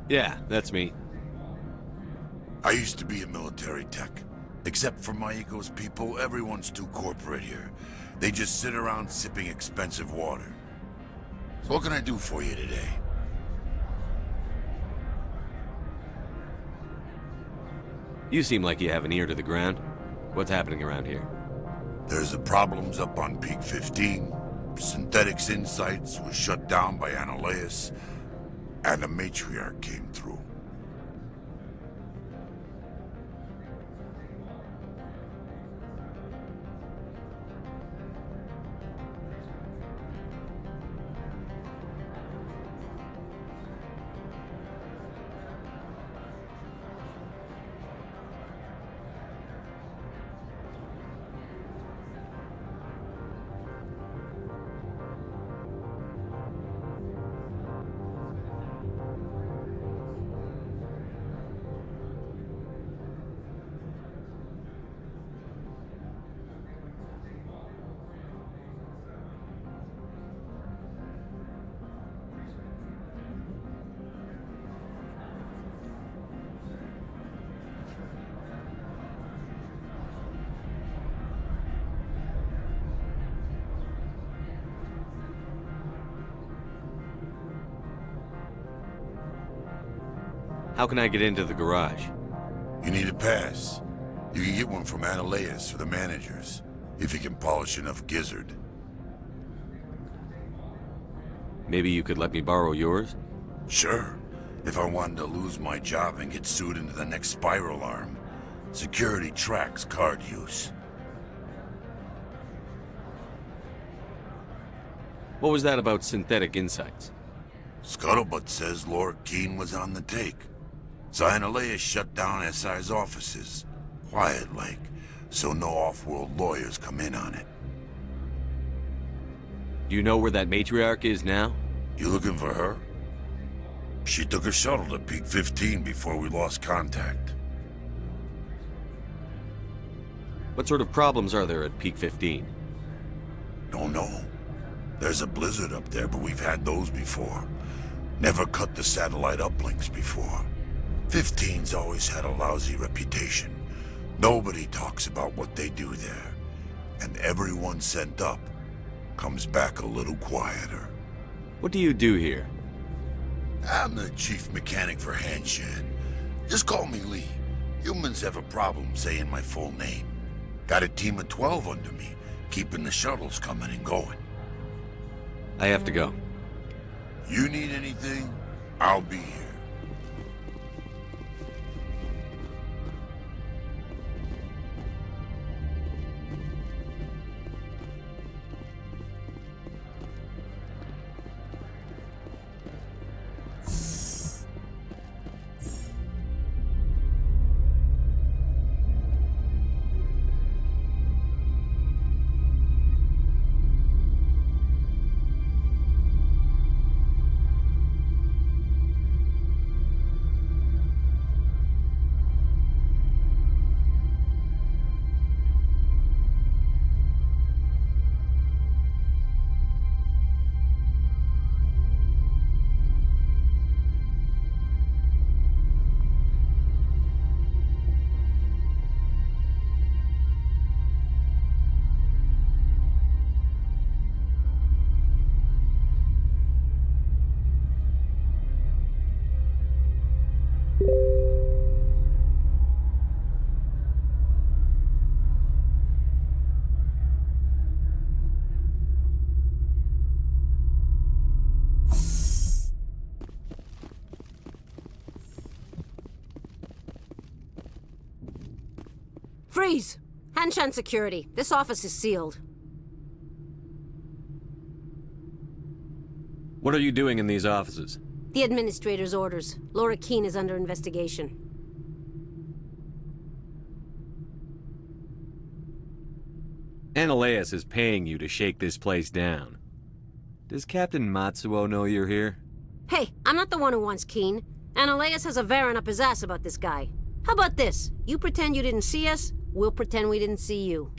Yeah, that's me. I used to be a military tech. Except for Maiko's people, everyone's too corporate here. They just sit around sipping expensive water. So what can I do for you today? You seem like you have an ear to the ground. What's happening around here? There's the problems up on Peak 15. Synthetics Insights was shut down by Ananias, and the Matriarch came through. How can I get into the garage? You need a pass. You can get one from Ananias or the managers, if you can polish enough gizzard. Maybe you could let me borrow yours? Sure. If I wanted to lose my job and get sued into the next spiral arm. Security tracks card use. What was that about Synthetic Insights? Scuttlebutt says Laura Keene was on the take. So Ananias shut down SI's offices. Quiet-like, so no off-world lawyers come in on it. Do you know where that matriarch is now? You looking for her? She took a shuttle to Peak 15 before we lost contact. What sort of problems are there at Peak 15? Don't know. There's a blizzard up there, but we've had those before. Never cut the satellite uplinks before. 15's always had a lousy reputation. Nobody talks about what they do there. And everyone sent up comes back a little quieter. What do you do here? I'm the chief mechanic for Hanshan. Just call me Lee. Humans have a problem saying my full name. Got a team of 12 under me, keeping the shuttles coming and going. I have to go. You need anything, I'll be here. Freeze! Hanshan Security. This office is sealed. What are you doing in these offices? The administrator's orders. Laura Keene is under investigation. Ananias is paying you to shake this place down. Does Captain Matsuo know you're here? Hey, I'm not the one who wants Keene. Ananias has a Varen up his ass about this guy. How about this? You pretend you didn't see us, we'll pretend we didn't see you.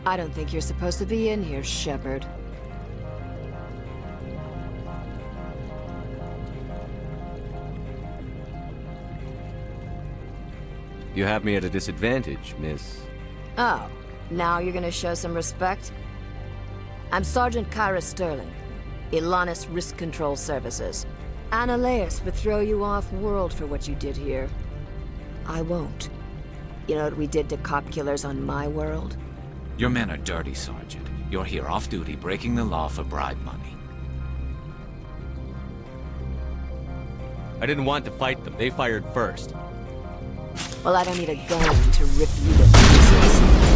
I don't think you're supposed to be in here, Shepard. You have me at a disadvantage, Miss. Oh, now you're gonna show some respect? I'm Sergeant Kyra Sterling, Ilanis Risk Control Services. Annaleus would throw you off-world for what you did here. I won't. You know what we did to cop killers on my world? Your men are dirty, Sergeant. You're here off-duty, breaking the law for bribe money. I didn't want to fight them. They fired first. Well, I don't need a gun to rip you to pieces.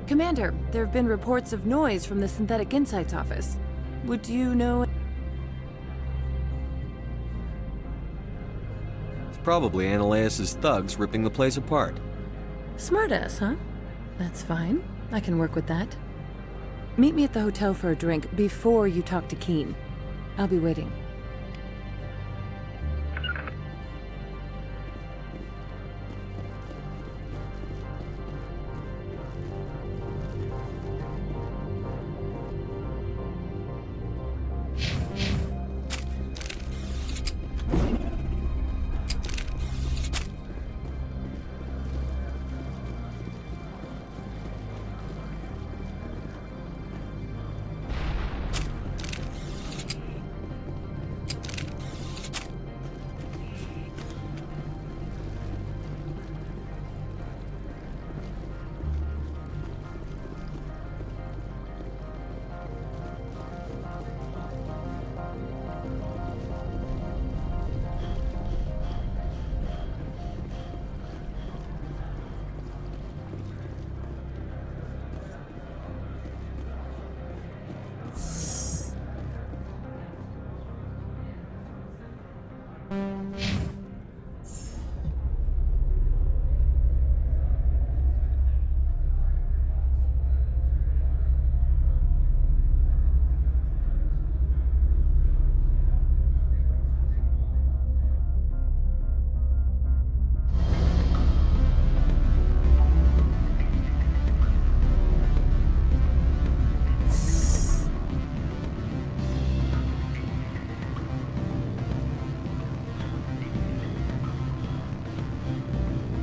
Commander, there have been reports of noise from the Synthetic Insights office. Would you know... It's probably Annaleus' thugs ripping the place apart. Smartass, huh? That's fine. I can work with that. Meet me at the hotel for a drink before you talk to Keen. I'll be waiting.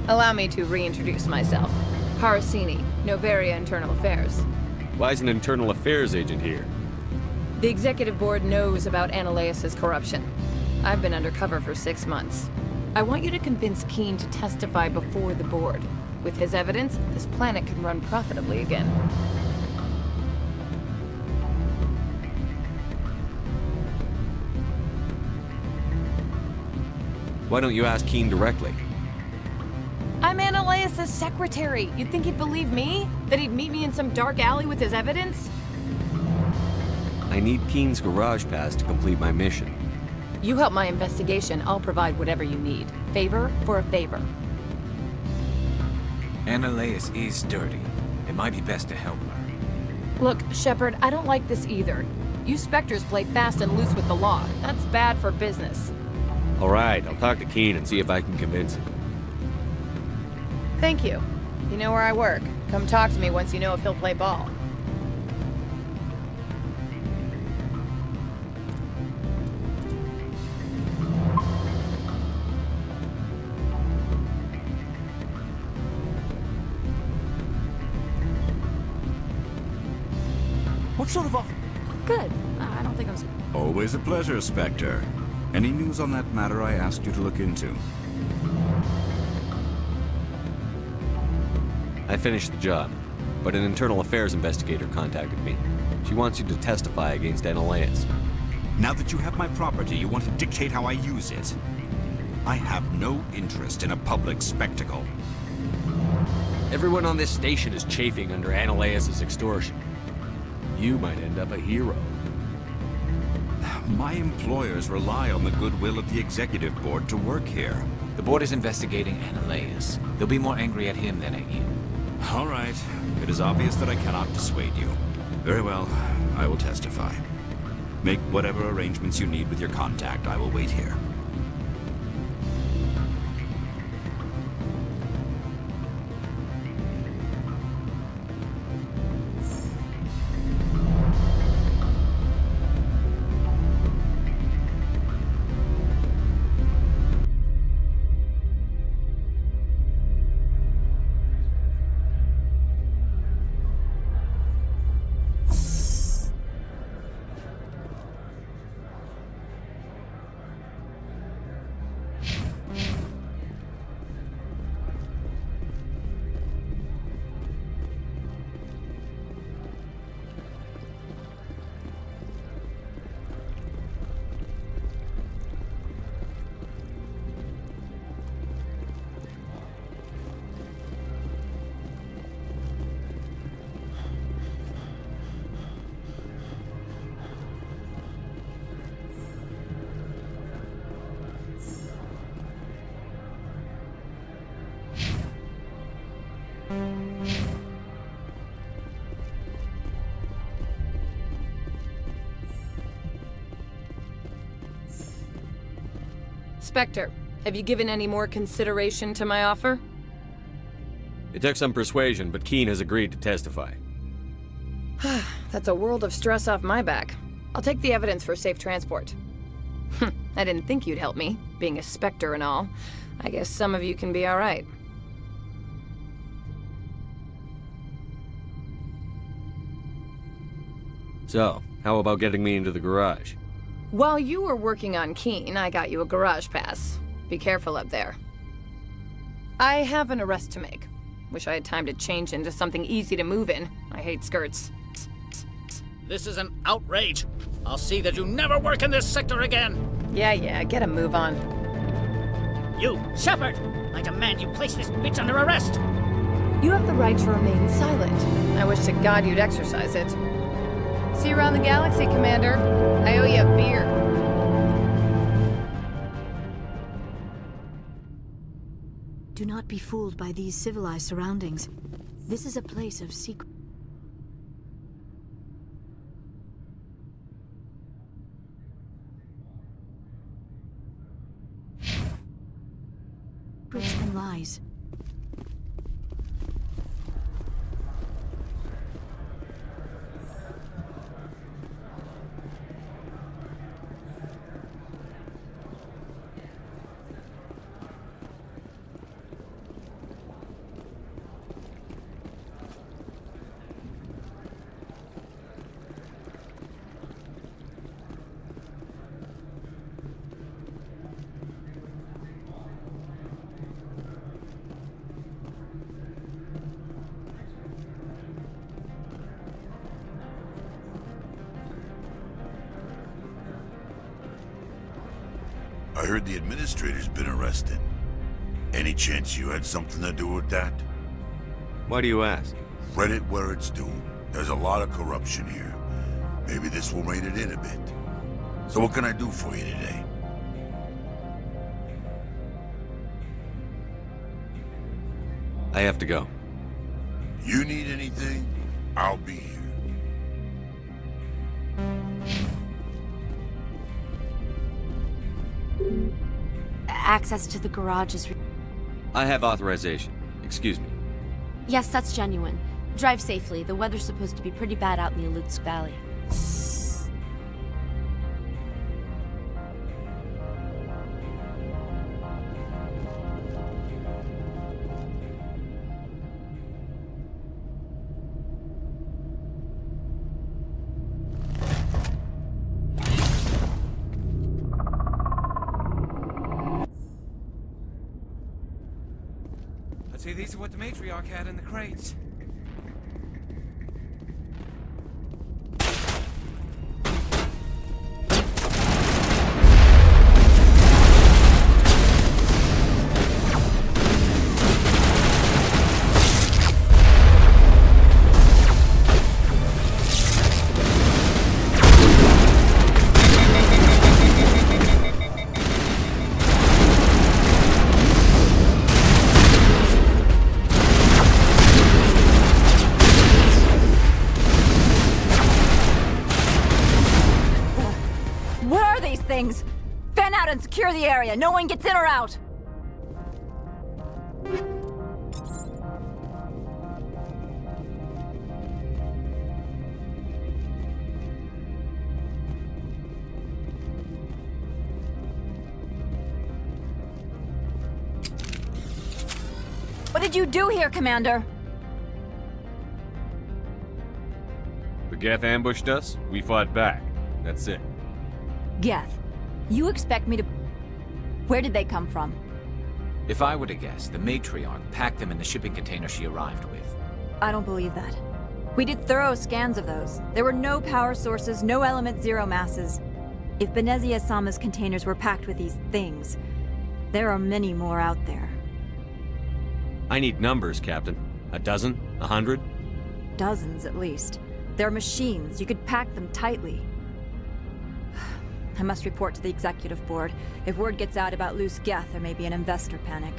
Allow me to reintroduce myself. Harasini, Noveria Internal Affairs. Why is an internal affairs agent here? The executive board knows about Annaleus' corruption. I've been undercover for 6 months. I want you to convince Keen to testify before the board. With his evidence, this planet can run profitably again. Why don't you ask Keen directly? I'm Annaleus' secretary. You'd think he'd believe me? That he'd meet me in some dark alley with his evidence? I need Keen's garage pass to complete my mission. You help my investigation, I'll provide whatever you need. Favor for a favor. Annaleas is dirty. It might be best to help her. Look, Shepard, I don't like this either. You Spectres play fast and loose with the law. That's bad for business. All right, I'll talk to Keen and see if I can convince him. Thank you. You know where I work. Come talk to me once you know if he'll play ball. What sort of offer? Good. I don't think I'm... Always a pleasure, Spectre. Any news on that matter I asked you to look into? I finished the job, but an internal affairs investigator contacted me. She wants you to testify against Annaleas. Now that you have my property, you want to dictate how I use it. I have no interest in a public spectacle. Everyone on this station is chafing under Annaleas' extortion. You might end up a hero. My employers rely on the goodwill of the executive board to work here. The board is investigating Annaleas. They'll be more angry at him than at you. All right. It is obvious that I cannot dissuade you. Very well. I will testify. Make whatever arrangements you need with your contact. I will wait here. Spectre, have you given any more consideration to my offer? It took some persuasion, but Keen has agreed to testify. That's a world of stress off my back. I'll take the evidence for safe transport. I didn't think you'd help me, being a Spectre and all. I guess some of you can be all right. So, how about getting me into the garage? While you were working on Keen, I got you a garage pass. Be careful up there. I have an arrest to make. Wish I had time to change into something easy to move in. I hate skirts. This is an outrage. I'll see that you never work in this sector again. Yeah, get a move on. You, Shepard! I demand you place this bitch under arrest! You have the right to remain silent. I wish to God you'd exercise it. See you around the galaxy, Commander. I owe you a beer. Do not be fooled by these civilized surroundings. This is a place of secret and lies. I heard the administrator's been arrested. Any chance you had something to do with that? Why do you ask? Credit where it's due. There's a lot of corruption here. Maybe this will rein it in a bit. So what can I do for you today? I have to go. You need anything, I'll be here. Access to the garage is... I have authorization. Excuse me. Yes, that's genuine. Drive safely. The weather's supposed to be pretty bad out in the Alutsk Valley. I'd say these are what the matriarch had in the crates. Things! Fan out and secure the area. No one gets in or out. What did you do here, Commander? The Geth ambushed us. We fought back. That's it. Geth, you expect me to... Where did they come from? If I were to guess, the matriarch packed them in the shipping container she arrived with. I don't believe that. We did thorough scans of those. There were no power sources, no element zero masses. If Benezia Sama's containers were packed with these things, there are many more out there. I need numbers, Captain. A dozen? 100? Dozens, at least. They're machines. You could pack them tightly. I must report to the executive board. If word gets out about loose Geth, there may be an investor panic.